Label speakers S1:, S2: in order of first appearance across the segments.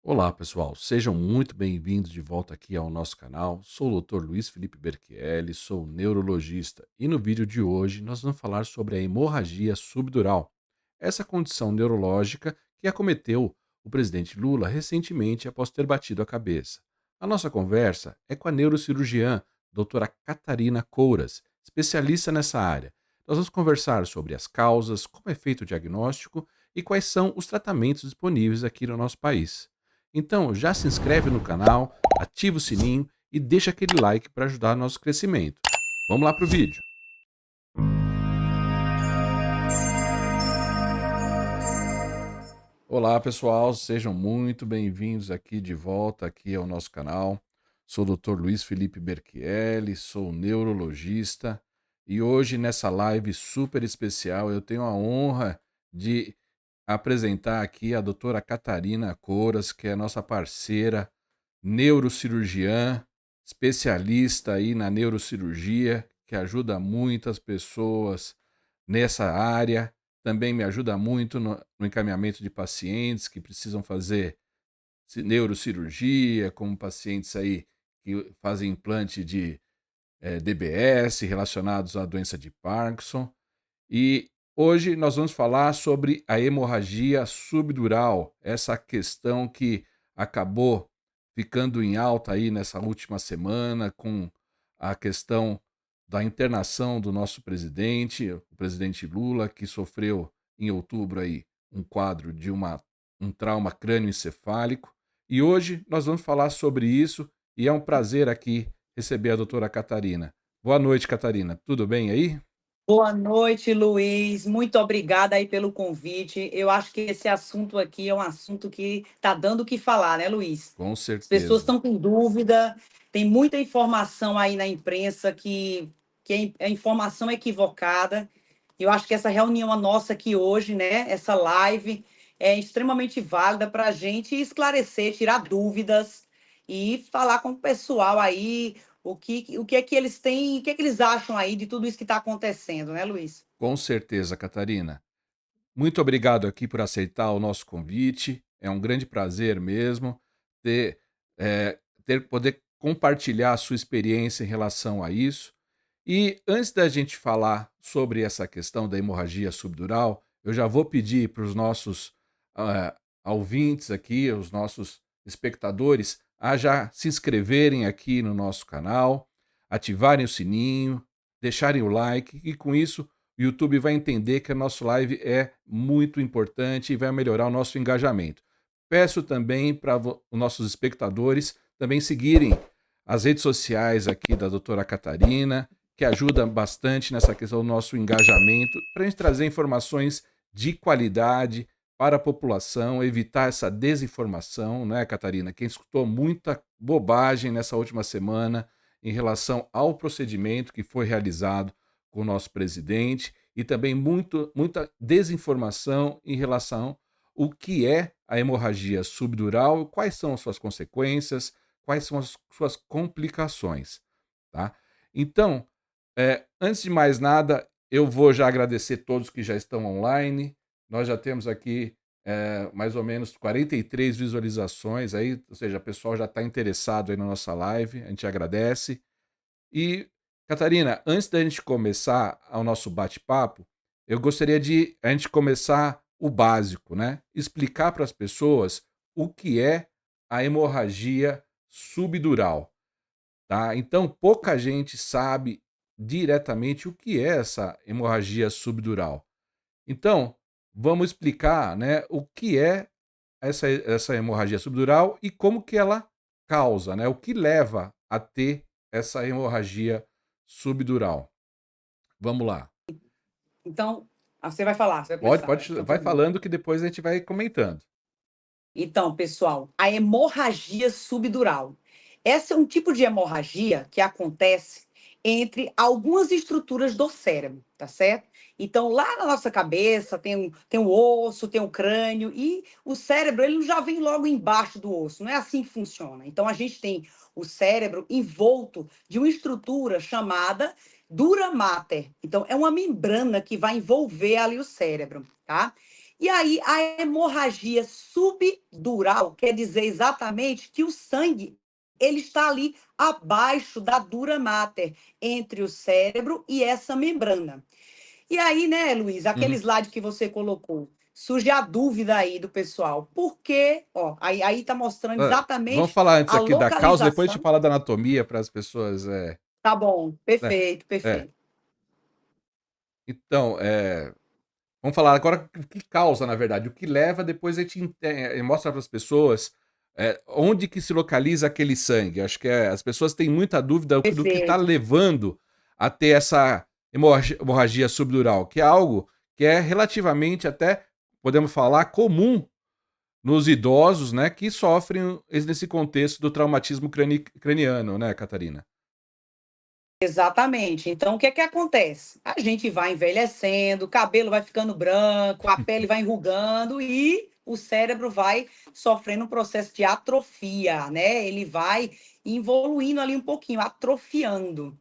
S1: Olá, pessoal. Sejam muito bem-vindos de volta aqui ao nosso canal. Sou o Dr. Luiz Felipe Berchielli, sou neurologista e no vídeo de hoje nós vamos falar sobre a hemorragia subdural, essa condição neurológica que acometeu o presidente Lula recentemente após ter batido a cabeça. A nossa conversa é com a neurocirurgiã doutora Catarina Couras, especialista nessa área. Nós vamos conversar sobre as causas, como é feito o diagnóstico e quais são os tratamentos disponíveis aqui no nosso país. Então, já se inscreve no canal, ativa o sininho e deixa aquele like para ajudar nosso crescimento. Vamos lá para o vídeo. Olá, pessoal, sejam muito bem-vindos aqui de volta aqui ao nosso canal. Sou o Dr. Luiz Felipe Berchielli, sou neurologista e hoje nessa live super especial eu tenho a honra de apresentar aqui a doutora Catarina Couras, que é nossa parceira neurocirurgiã, especialista aí na neurocirurgia, que ajuda muitas pessoas nessa área. Também me ajuda muito no encaminhamento de pacientes que precisam fazer neurocirurgia, como pacientes aí que fazem implante de DBS relacionados à doença de Parkinson. E hoje nós vamos falar sobre a hemorragia subdural, essa questão que acabou ficando em alta aí nessa última semana com a questão da internação do nosso presidente, o presidente Lula, que sofreu em outubro aí um quadro de um trauma crânioencefálico. E hoje nós vamos falar sobre isso e é um prazer aqui receber a doutora Catarina. Boa noite, Catarina. Tudo bem aí?
S2: Boa noite, Luiz. Muito obrigada aí pelo convite. Eu acho que esse assunto aqui é um assunto que está dando o que falar, né, Luiz?
S1: Com
S2: As pessoas
S1: certeza.
S2: estão com dúvida, tem muita informação aí na imprensa que é informação equivocada. Eu acho que essa reunião nossa aqui hoje, né, essa live, é extremamente válida para a gente esclarecer, tirar dúvidas e falar com o pessoal aí o que é que eles têm, o que é que eles acham aí de tudo isso que está acontecendo, né, Luiz?
S1: Com certeza, Catarina. Muito obrigado aqui por aceitar o nosso convite. É um grande prazer mesmo ter, poder compartilhar a sua experiência em relação a isso. E antes da gente falar sobre essa questão da hemorragia subdural, eu já vou pedir para os nossos ouvintes aqui, os nossos espectadores, a já se inscreverem aqui no nosso canal, ativarem o sininho, deixarem o like, e com isso o YouTube vai entender que a nossa live é muito importante e vai melhorar o nosso engajamento. Peço também para os nossos espectadores também seguirem as redes sociais aqui da doutora Catarina, que ajuda bastante nessa questão do nosso engajamento, para a gente trazer informações de qualidade para a população, evitar essa desinformação, né, Catarina? Quem escutou muita bobagem nessa última semana em relação ao procedimento que foi realizado com o nosso presidente e também muita desinformação em relação ao que é a hemorragia subdural, quais são as suas consequências, quais são as suas complicações, tá? Então, antes de mais nada, eu vou já agradecer todos que já estão online. Nós já temos aqui mais ou menos 43 visualizações aí, ou seja, o pessoal já está interessado aí na nossa live, a gente agradece. E, Catarina, antes da gente começar o nosso bate-papo, eu gostaria de a gente começar o básico, né? Explicar para as pessoas o que é a hemorragia subdural, tá? Então, pouca gente sabe diretamente o que é essa hemorragia subdural. Então, vamos explicar, né, o que é essa hemorragia subdural e como que ela causa, né? O que leva a ter essa hemorragia subdural. Vamos lá.
S2: Então, você vai falar, você vai
S1: Pode,
S2: começar.
S1: pode,
S2: Então,
S1: vai
S2: tudo bem.
S1: falando que depois a gente vai comentando.
S2: Então, pessoal, a hemorragia subdural. Essa é um tipo de hemorragia que acontece entre algumas estruturas do cérebro, tá certo? Então, lá na nossa cabeça tem o osso, tem o crânio, e o cérebro ele não já vem logo embaixo do osso, não é assim que funciona. Então, a gente tem o cérebro envolto de uma estrutura chamada dura mater. Então, é uma membrana que vai envolver ali o cérebro, tá? E aí, a hemorragia subdural quer dizer exatamente que o sangue ele está ali abaixo da dura mater, entre o cérebro e essa membrana. E aí, né, Luiz, aquele
S1: Uhum.
S2: slide que você colocou, surge a dúvida aí do pessoal. Por quê? Ó, aí tá mostrando
S1: Vamos
S2: exatamente
S1: falar antes
S2: a
S1: aqui da causa, depois a gente
S2: localização.
S1: fala da anatomia para as pessoas,
S2: Tá bom,
S1: né.
S2: perfeito,
S1: É.
S2: perfeito.
S1: Então, vamos falar agora o que causa, na verdade, o que leva, depois a gente mostra para as pessoas, onde que se localiza aquele sangue. Acho que as pessoas têm muita dúvida do que está
S2: Perfeito.
S1: levando a ter essa hemorragia subdural, que é algo que é relativamente até, podemos falar, comum nos idosos, né, que sofrem nesse contexto do traumatismo craniano, né, Catarina?
S2: Exatamente. Então, o que é que acontece? A gente vai envelhecendo, o cabelo vai ficando branco, a pele vai enrugando e o cérebro vai sofrendo um processo de atrofia, né? Ele vai evoluindo ali um pouquinho, atrofiando.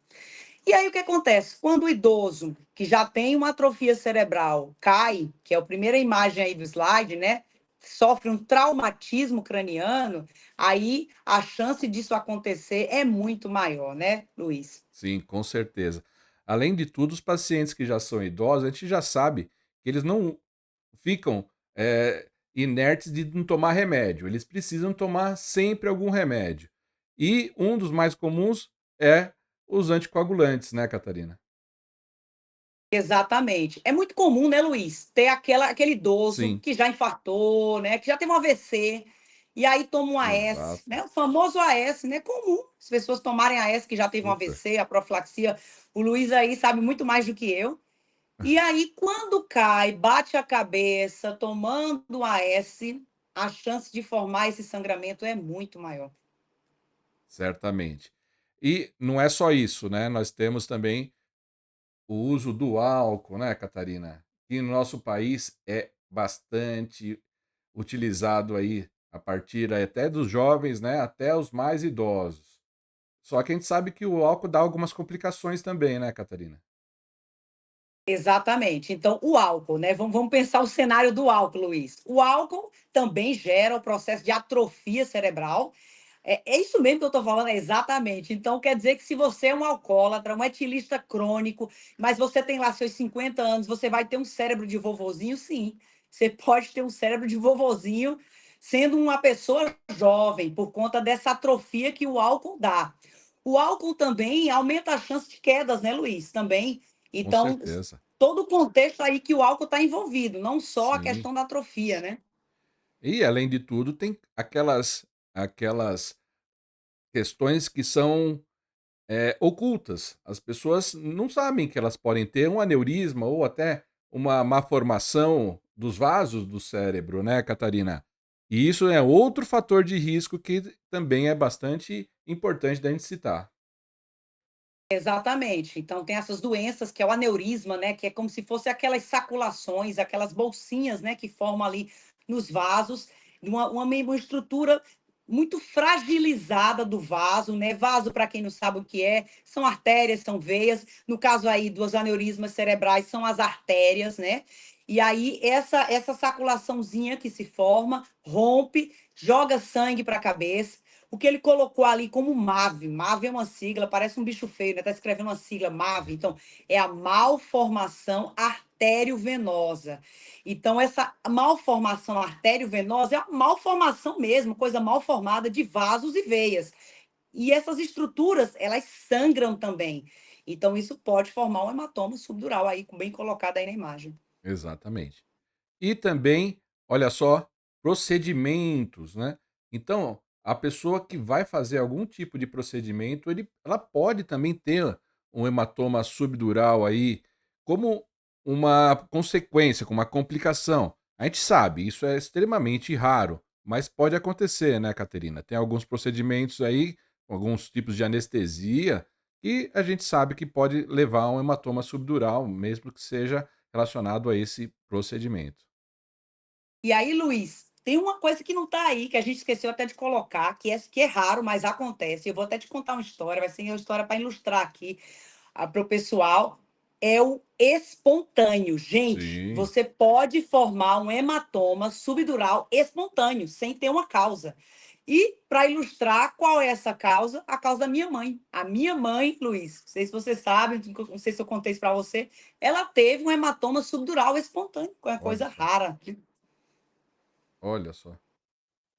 S2: E aí o que acontece? Quando o idoso, que já tem uma atrofia cerebral, cai, que é a primeira imagem aí do slide, né? Sofre um traumatismo craniano, aí a chance disso acontecer é muito maior, né, Luiz?
S1: Sim, com certeza. Além de tudo, os pacientes que já são idosos, a gente já sabe que eles não ficam, inertes de não tomar remédio, eles precisam tomar sempre algum remédio. E um dos mais comuns é os anticoagulantes, né, Catarina?
S2: Exatamente. É muito comum, né, Luiz, ter aquele idoso
S1: Sim,
S2: que já infartou, né, que já teve um AVC, e aí toma um AS,
S1: exato,
S2: né, o famoso AS, né, comum as pessoas tomarem AS que já teve um
S1: super.
S2: AVC, a profilaxia, o Luiz aí sabe muito mais do que eu. E aí quando cai, bate a cabeça, tomando AS, a chance de formar esse sangramento é muito maior.
S1: Certamente. E não é só isso, né, nós temos também o uso do álcool, né, Catarina, que no nosso país é bastante utilizado aí a partir até dos jovens, né, até os mais idosos. Só que a gente sabe que o álcool dá algumas complicações também, né, Catarina?
S2: Exatamente. Então, o álcool, né? Vamos pensar o cenário do álcool, Luiz. O álcool também gera o processo de atrofia cerebral. É isso mesmo que eu estou falando, é exatamente. Então, quer dizer que se você é um alcoólatra, um etilista crônico, mas você tem lá seus 50 anos, você vai ter um cérebro de vovozinho? Sim. Você pode ter um cérebro de vovozinho sendo uma pessoa jovem, por conta dessa atrofia que o álcool dá. O álcool também aumenta a chance de quedas, né, Luiz? Também.
S1: Com
S2: Então,
S1: certeza.
S2: todo o contexto aí que o álcool está envolvido, não só a
S1: Sim.
S2: questão da atrofia, né?
S1: E além de tudo, tem aquelas questões que são ocultas. As pessoas não sabem que elas podem ter um aneurisma ou até uma má formação dos vasos do cérebro, né, Catarina? E isso é outro fator de risco que também é bastante importante da gente citar.
S2: Exatamente. Então tem essas doenças que é o aneurisma, né, que é como se fosse aquelas saculações, aquelas bolsinhas, né, que formam ali nos vasos, uma estrutura muito fragilizada do vaso, né? Vaso, para quem não sabe o que é, são artérias, são veias. No caso aí dos aneurismas cerebrais, são as artérias, né? E aí essa saculaçãozinha que se forma, rompe, joga sangue para a cabeça. O que ele colocou ali como MAVE. MAVE é uma sigla, parece um bicho feio, né? Tá escrevendo uma sigla MAVE. Então, é a malformação arteriovenosa. Então, essa malformação arteriovenosa é a malformação mesmo, coisa mal formada de vasos e veias. E essas estruturas, elas sangram também. Então, isso pode formar um hematoma subdural aí, bem colocado aí na imagem.
S1: Exatamente. E também, olha só, procedimentos, né? Então, a pessoa que vai fazer algum tipo de procedimento, ela pode também ter um hematoma subdural aí, como uma consequência, como uma complicação. A gente sabe, isso é extremamente raro, mas pode acontecer, né, Caterina? Tem alguns procedimentos aí, alguns tipos de anestesia, que a gente sabe que pode levar a um hematoma subdural, mesmo que seja relacionado a esse procedimento.
S2: E aí, Luiz, tem uma coisa que não está aí, que a gente esqueceu até de colocar, que é raro, mas acontece. Eu vou até te contar uma história, vai ser uma história para ilustrar aqui para o pessoal. é o espontâneo. Gente,
S1: Sim,
S2: você pode formar um hematoma subdural espontâneo, sem ter uma causa. E, para ilustrar qual é essa causa, a causa da minha mãe. A minha mãe, Luiz, não sei se você sabe, não sei se eu contei isso para você, ela teve um hematoma subdural espontâneo, que é uma
S1: olha
S2: coisa
S1: só,
S2: rara.
S1: olha só.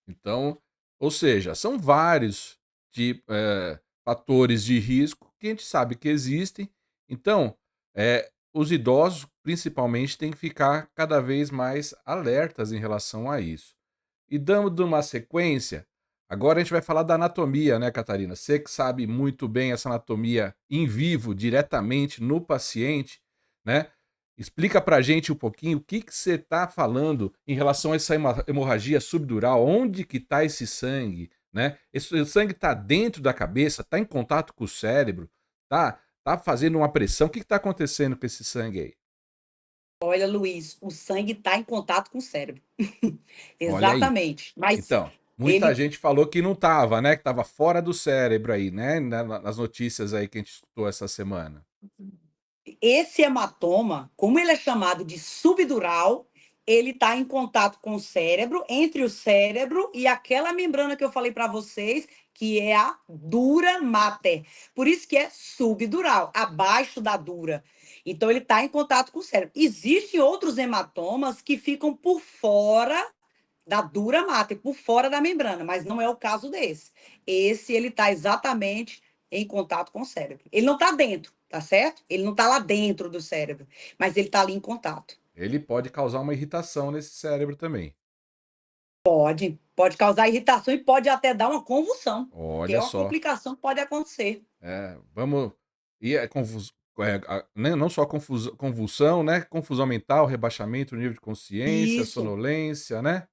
S1: Então, ou seja, são vários fatores de risco que a gente sabe que existem. Então, os idosos, principalmente, têm que ficar cada vez mais alertas em relação a isso. E dando uma sequência, agora a gente vai falar da anatomia, né, Catarina? Você que sabe muito bem essa anatomia em vivo, diretamente no paciente, né? Explica pra gente um pouquinho o que que você tá falando em relação a essa hemorragia subdural, onde que tá esse sangue, né? Esse sangue tá dentro da cabeça, tá em contato com o cérebro, tá fazendo uma pressão. O que que tá acontecendo com esse sangue aí?
S2: Olha, Luiz, o sangue está em contato com o cérebro.
S1: Olha aí.
S2: Exatamente. Mas
S1: Então, muita
S2: ele
S1: gente falou que não tava, né, que tava fora do cérebro aí, né, nas notícias aí que a gente escutou essa semana.
S2: Esse hematoma, como ele é chamado de subdural, ele está em contato com o cérebro, entre o cérebro e aquela membrana que eu falei para vocês, que é a dura mater. Por isso que é subdural, abaixo da dura. Então, ele está em contato com o cérebro. Existem outros hematomas que ficam por fora da dura mater, por fora da membrana, mas não é o caso desse. Esse ele está exatamente em contato com o cérebro. Ele não está dentro, tá certo? Ele não está lá dentro do cérebro, mas ele está ali em contato.
S1: Ele pode causar uma irritação nesse cérebro também.
S2: Pode causar irritação e pode até dar uma convulsão, que é
S1: Olha
S2: uma
S1: só.
S2: complicação que pode acontecer.
S1: Vamos e não só convulsão, né, confusão mental, rebaixamento do nível de consciência,
S2: Isso.
S1: sonolência, né.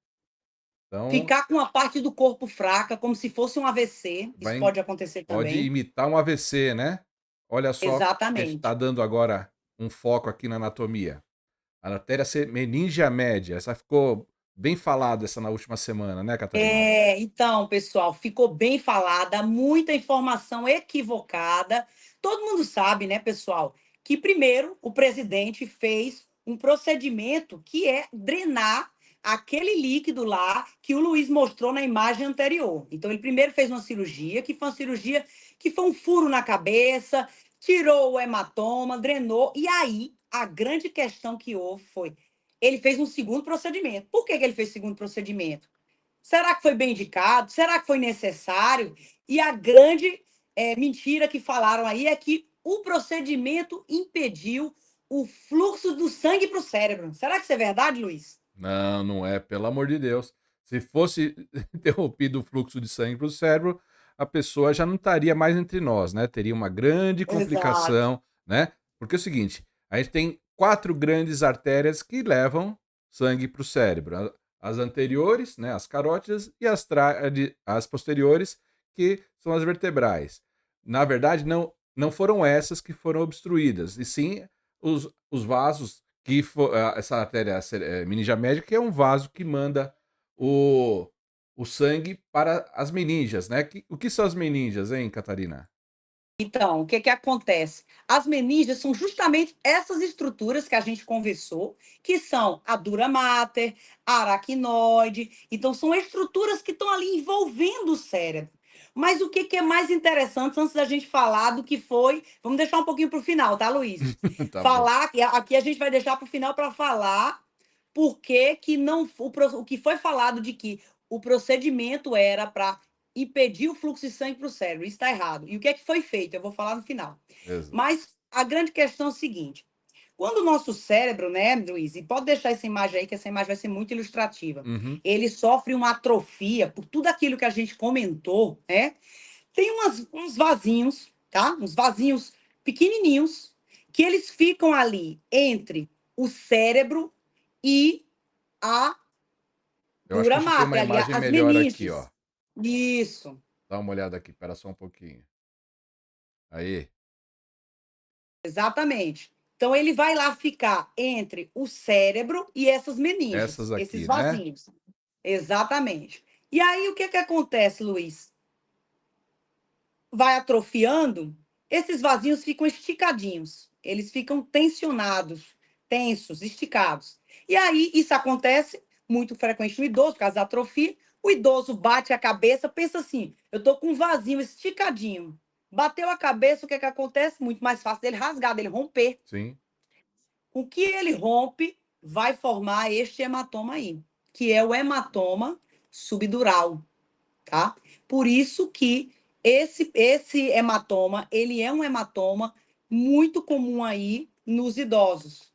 S1: Então,
S2: Ficar com uma parte do corpo fraca, como se fosse um AVC, isso
S1: vai
S2: pode acontecer
S1: pode
S2: também.
S1: imitar um AVC, né. Olha só que a gente está
S2: Exatamente.
S1: dando agora um foco aqui na anatomia. A artéria meningea média, essa ficou bem falada essa na última semana, né, Catarina?
S2: Então, pessoal, ficou bem falada, muita informação equivocada. Todo mundo sabe, né, pessoal, que primeiro o presidente fez um procedimento que é drenar aquele líquido lá que o Luiz mostrou na imagem anterior. Então, ele primeiro fez uma cirurgia, que foi uma cirurgia que foi um furo na cabeça, tirou o hematoma, drenou, e aí a grande questão que houve foi, ele fez um segundo procedimento. Por que que ele fez o segundo procedimento? Será que foi bem indicado? Será que foi necessário? E a grande mentira que falaram aí é que o procedimento impediu o fluxo do sangue para o cérebro. Será que isso é verdade, Luiz?
S1: Não, não é, pelo amor de Deus. Se fosse interrompido o fluxo de sangue para o cérebro, a pessoa já não estaria mais entre nós, né? Teria uma grande
S2: Exato.
S1: complicação, né? Porque é o seguinte, a gente tem 4 grandes artérias que levam sangue para o cérebro. As anteriores, né, as carótidas, e as posteriores, que são as vertebrais. Na verdade, não foram essas que foram obstruídas, e sim os vasos essa artéria meningia média, que é um vaso que manda o, o sangue para as meninges, né? O que são as meninges, hein, Catarina?
S2: Então, o que que acontece? As meninges são justamente essas estruturas que a gente conversou, que são a dura mater, a aracnoide. Então, são estruturas que estão ali envolvendo o cérebro. Mas o que que é mais interessante, antes da gente falar do que foi, vamos deixar um pouquinho para o final, tá, Luiz?
S1: Tá bom.
S2: Falar, que aqui a gente vai deixar para o final para falar por que que não, o que foi falado de que o procedimento era para impedir o fluxo de sangue para o cérebro. Isso está errado. E o que é que foi feito? Eu vou falar no final.
S1: Exato.
S2: Mas a grande questão é o seguinte: quando o nosso cérebro, né, Luiz, e pode deixar essa imagem aí, que essa imagem vai ser muito ilustrativa,
S1: Uhum.
S2: ele sofre uma atrofia por tudo aquilo que a gente comentou, né? Tem uns vasinhos, tá? Uns vasinhos pequenininhos, que eles ficam ali entre o cérebro e a
S1: Eu acho que
S2: dura
S1: a gente tem
S2: mater,
S1: uma
S2: ali,
S1: imagem
S2: as
S1: melhor aqui, ó.
S2: meninges. Isso.
S1: Dá uma olhada aqui, espera só um pouquinho. Aí,
S2: Exatamente. Então ele vai lá ficar entre o cérebro e essas
S1: essas
S2: meninges, esses
S1: aqui, né?
S2: vasinhos. Exatamente. E aí o que que acontece, Luiz? Vai atrofiando, esses vasinhos ficam esticadinhos. eles ficam tensionados, tensos, esticados. E aí isso acontece muito frequente no idoso, por causa da atrofia. O idoso bate a cabeça, pensa assim: eu tô com um vasinho esticadinho. Bateu a cabeça, o que é que acontece? Muito mais fácil dele rasgar, dele romper.
S1: Sim.
S2: O que ele rompe vai formar este hematoma aí, que é o hematoma subdural, tá? Por isso que esse hematoma, ele é um hematoma muito comum aí nos idosos.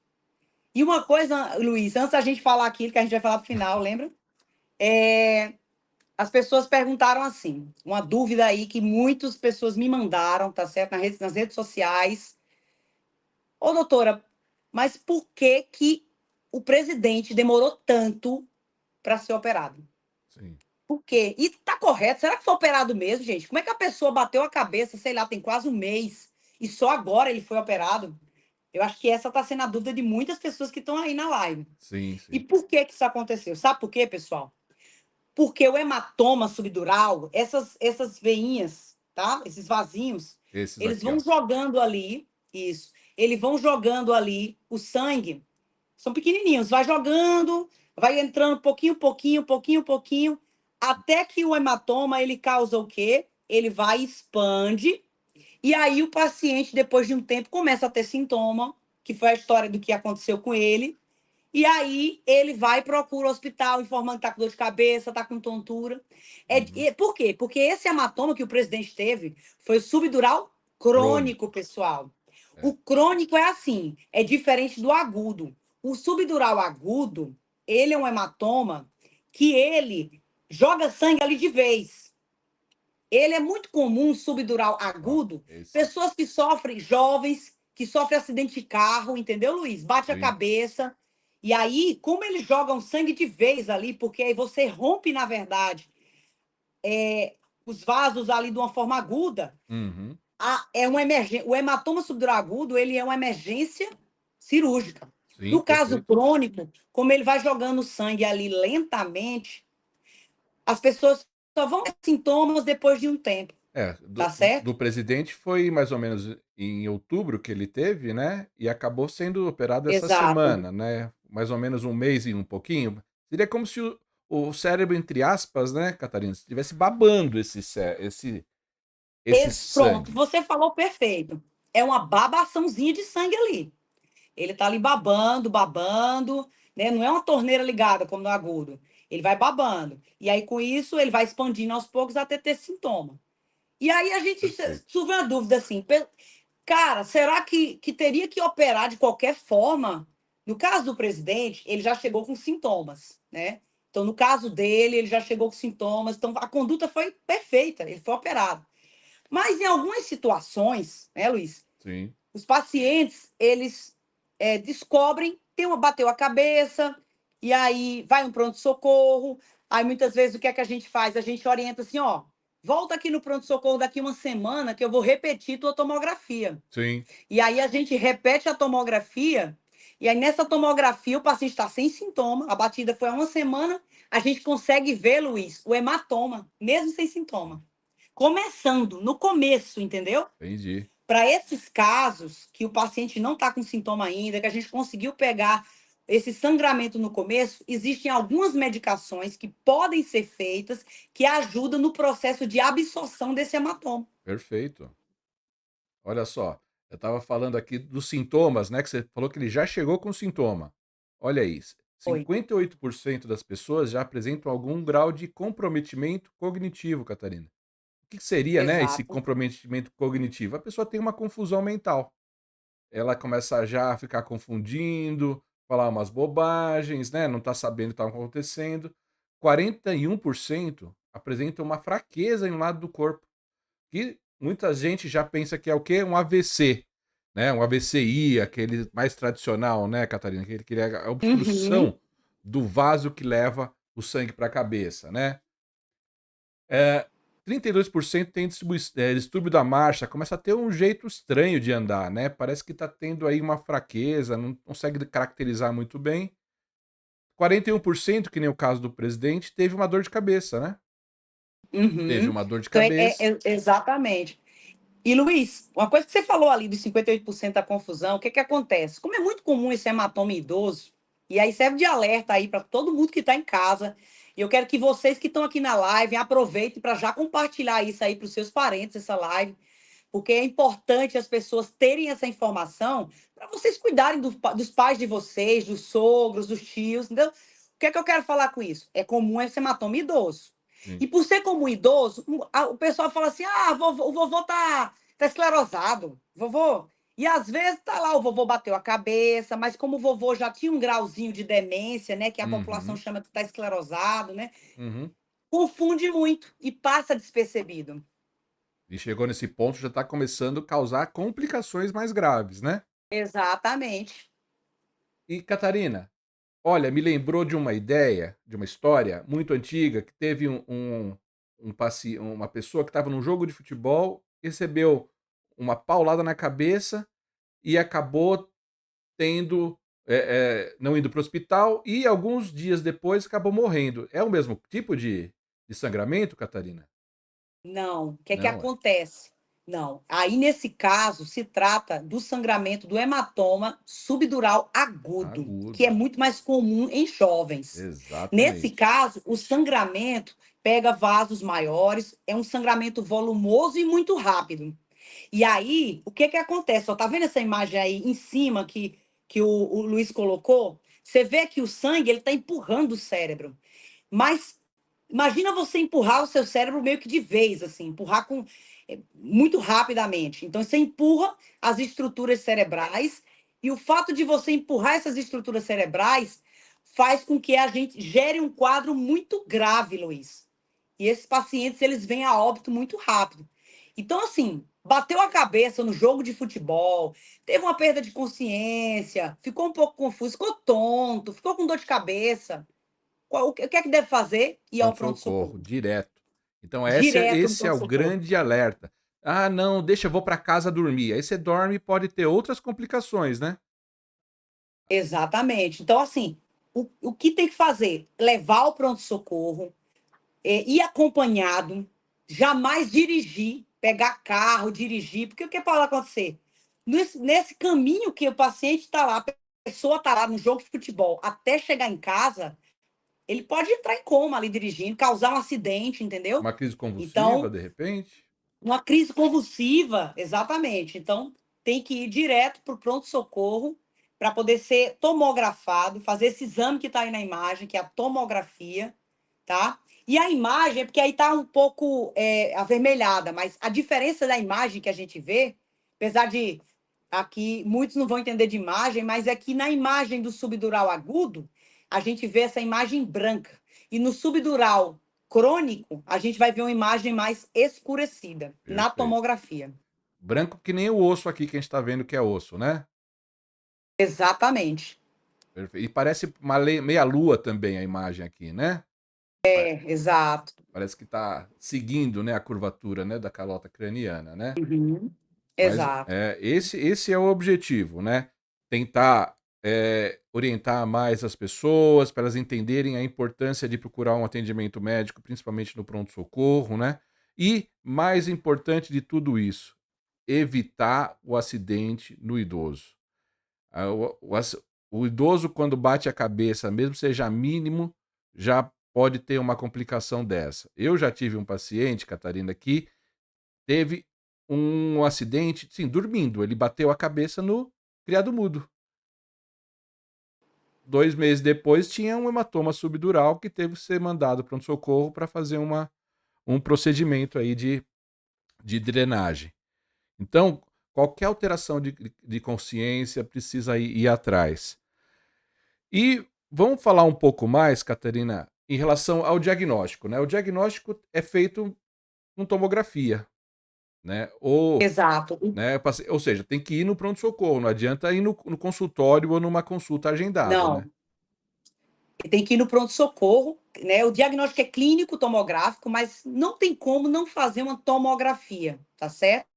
S2: E uma coisa, Luiz, antes da gente falar aquilo que a gente vai falar pro final, lembra? É, as pessoas perguntaram assim, uma dúvida aí que muitas pessoas me mandaram, tá certo? Nas redes sociais. Ô, doutora, mas por que que o presidente demorou tanto para ser operado?
S1: Sim.
S2: Por quê? E tá correto? Será que foi operado mesmo, gente? Como é que a pessoa bateu a cabeça, sei lá, tem quase um mês, e só agora ele foi operado? Eu acho que essa está sendo a dúvida de muitas pessoas que estão aí na live.
S1: Sim,
S2: E
S1: sim.
S2: por que que isso aconteceu? Sabe por quê, pessoal? Porque o hematoma subdural, essas veinhas, tá? Esses vasinhos,
S1: Esses
S2: eles
S1: aqui,
S2: vão
S1: ó.
S2: jogando ali, isso. Eles vão jogando ali o sangue. São pequenininhos, vai jogando, vai entrando pouquinho, pouquinho, pouquinho, pouquinho, até que o hematoma ele causa o quê? Ele vai expande e aí o paciente depois de um tempo começa a ter sintoma, que foi a história do que aconteceu com ele. E aí ele vai e procura o hospital, informando que está com dor de cabeça, está com tontura.
S1: Uhum.
S2: Por quê? Porque esse hematoma que o presidente teve foi subdural crônico,
S1: Crônico.
S2: pessoal.
S1: É.
S2: O crônico é assim, é diferente do agudo. O subdural agudo, ele é um hematoma que ele joga sangue ali de vez. Ele é muito comum, subdural
S1: Ó,
S2: agudo,
S1: esse.
S2: pessoas que sofrem, jovens, que sofrem acidente de carro, entendeu, Luiz? Bate a
S1: Sim.
S2: cabeça. E aí, como eles jogam sangue de vez ali, porque aí você rompe, na verdade, os vasos ali de uma forma aguda,
S1: Uhum.
S2: é uma emergência. O hematoma subdural agudo, ele é uma emergência cirúrgica.
S1: Sim,
S2: No caso
S1: perfeito.
S2: crônico, como ele vai jogando sangue ali lentamente, as pessoas só vão ter sintomas depois de um tempo,
S1: É,
S2: tá
S1: do
S2: certo?
S1: presidente foi mais ou menos em outubro que ele teve, né? E acabou sendo operado essa
S2: Exato.
S1: semana, né? Mais ou menos um mês e um pouquinho. Seria como se o cérebro, entre aspas, né, Catarina, estivesse babando esse
S2: Pronto,
S1: sangue.
S2: você falou perfeito. É uma babaçãozinha de sangue ali. Ele tá ali babando, babando, né? Não é uma torneira ligada como no agudo. Ele vai babando. E aí, com isso, ele vai expandindo aos poucos até ter sintoma. E aí a gente
S1: Perfeito.
S2: surge uma dúvida assim, cara, será que teria que operar de qualquer forma? No caso do presidente, ele já chegou com sintomas, né? Então, no caso dele, ele já chegou com sintomas, então a conduta foi perfeita, ele foi operado. Mas em algumas situações, né, Luiz,
S1: Sim.
S2: os pacientes, eles descobrem, bateu a cabeça, e aí vai um pronto-socorro. Aí muitas vezes o que é que a gente faz? A gente orienta assim, ó, volta aqui no pronto-socorro daqui uma semana que eu vou repetir tua tomografia.
S1: Sim.
S2: E aí a gente repete a tomografia, e aí nessa tomografia o paciente está sem sintoma, a batida foi há uma semana, a gente consegue ver, Luiz, o hematoma, mesmo sem sintoma. Começando, no começo, entendeu?
S1: Entendi.
S2: Para esses casos que o paciente não está com sintoma ainda, que a gente conseguiu pegar esse sangramento no começo, existem algumas medicações que podem ser feitas que ajudam no processo de absorção desse hematoma.
S1: Perfeito. Olha só, eu estava falando aqui dos sintomas, né? Que você falou que ele já chegou com sintoma. Olha isso.
S2: Oi.
S1: 58% das pessoas já apresentam algum grau de comprometimento cognitivo, Catarina. O que seria, né, esse
S2: Exato.
S1: comprometimento cognitivo? A pessoa tem uma confusão mental. Ela começa já a ficar confundindo, falar umas bobagens, né? Não está sabendo o que está acontecendo. 41% apresentam uma fraqueza em um lado do corpo. Que muita gente já pensa que é o quê? Um AVC, né? Um AVCI, aquele mais tradicional, né, Catarina? Que é a
S2: Uhum.
S1: obstrução do vaso que leva o sangue para a cabeça, né? É, 32% tem distúrbio da marcha, começa a ter um jeito estranho de andar, né? Parece que está tendo aí uma fraqueza, não consegue caracterizar muito bem. 41%, que nem o caso do presidente, teve uma dor de cabeça, né? Teve
S2: Uhum.
S1: uma dor de
S2: Então,
S1: cabeça.
S2: exatamente. E Luiz, uma coisa que você falou ali dos 58% da confusão, o que que acontece? Como é muito comum esse hematoma em idoso, e aí serve de alerta aí para todo mundo que está em casa, e eu quero que vocês que estão aqui na live aproveitem para já compartilhar isso aí para os seus parentes, essa live, porque é importante as pessoas terem essa informação para vocês cuidarem dos pais de vocês, dos sogros, dos tios, entendeu? O que é que eu quero falar com isso? É comum esse hematoma em idoso.
S1: Sim.
S2: E por ser comum em idoso, o pessoal fala assim: ah, o vovô tá esclerosado, vovô. E às vezes tá lá, o vovô bateu a cabeça, mas como o vovô já tinha um grauzinho de demência, né, que a população
S1: Uhum,
S2: chama de tá esclerosado, né,
S1: uhum.
S2: confunde muito e passa despercebido.
S1: E chegou nesse ponto, já está começando a causar complicações mais graves, né?
S2: Exatamente.
S1: E Catarina, olha, me lembrou de uma ideia, de uma história muito antiga, que teve uma pessoa que estava num jogo de futebol, recebeu uma paulada na cabeça e acabou tendo, não indo para o hospital e alguns dias depois acabou morrendo. É o mesmo tipo de sangramento, Catarina?
S2: Não, o que é que
S1: Não, é
S2: acontece? Não. Aí, nesse caso, se trata do sangramento do hematoma subdural agudo, que é
S1: agudo.
S2: muito mais comum em jovens. Nesse
S1: Exatamente.
S2: caso, o sangramento pega vasos maiores, é um sangramento volumoso e muito rápido. E aí, o que que acontece? Ó, tá vendo essa imagem aí em cima que o Luiz colocou? Você vê que o sangue ele está empurrando o cérebro. Mas imagina você empurrar o seu cérebro meio que de vez, assim, empurrar muito rapidamente. Então você empurra as estruturas cerebrais e o fato de você empurrar essas estruturas cerebrais faz com que a gente gere um quadro muito grave, Luiz. E esses pacientes eles vêm a óbito muito rápido. Então assim, bateu a cabeça no jogo de futebol, teve uma perda de consciência, ficou um pouco confuso, ficou tonto, ficou com dor de cabeça. O que é que deve fazer? Ir ao
S1: Pronto-socorro,
S2: pronto-socorro.
S1: direto. Então
S2: Direto no
S1: esse é o
S2: pronto-socorro.
S1: grande alerta. "Ah, não, deixa, eu vou para casa dormir". Aí você dorme e pode ter outras complicações, né.
S2: Exatamente. Então, assim, o que tem que fazer? Levar ao pronto-socorro, ir acompanhado, jamais dirigir, pegar carro, dirigir, porque o que pode acontecer? Nesse caminho que o paciente está lá, a pessoa está lá no jogo de futebol, até chegar em casa, ele pode entrar em coma ali dirigindo, causar um acidente, entendeu?
S1: Uma crise convulsiva,
S2: Então,
S1: de repente.
S2: uma crise convulsiva, exatamente. Então, tem que ir direto para o pronto-socorro para poder ser tomografado, fazer esse exame que está aí na imagem, que é a tomografia, tá? E a imagem, é porque aí está um pouco avermelhada, mas a diferença da imagem que a gente vê, apesar de aqui muitos não vão entender de imagem, mas é que na imagem do subdural agudo, a gente vê essa imagem branca. E no subdural crônico, a gente vai ver uma imagem mais escurecida na
S1: Perfeito.
S2: tomografia.
S1: Branco que nem o osso aqui que a gente tá vendo que é osso, né.
S2: Exatamente.
S1: E parece uma meia lua também a imagem aqui, né. Pa
S2: É, exato.
S1: parece que tá seguindo, né, a curvatura, né, da calota craniana, né.
S2: Uhum.
S1: Mas,
S2: Exato.
S1: esse é o objetivo, né, tentar, orientar mais as pessoas, para elas entenderem a importância de procurar um atendimento médico, principalmente no pronto-socorro, né. E, mais importante de tudo isso, evitar o acidente no idoso. Ah, o idoso quando bate a cabeça, mesmo seja mínimo, já pode ter uma complicação dessa. Eu já tive um paciente, Catarina, que teve um acidente, sim, dormindo, ele bateu a cabeça no criado-mudo. 2 meses depois tinha um hematoma subdural que teve que ser mandado para um socorro para fazer um procedimento aí de drenagem. Então, qualquer alteração de consciência precisa ir atrás. E vamos falar um pouco mais, Catarina, em relação ao diagnóstico, né. O diagnóstico é feito com tomografia, né,
S2: Exato.
S1: né, ou seja, tem que ir no pronto-socorro, não adianta ir no consultório ou numa consulta agendada, né.
S2: Não, tem que ir no pronto-socorro, né? O diagnóstico é clínico tomográfico, mas não tem como não fazer uma tomografia, tá certo?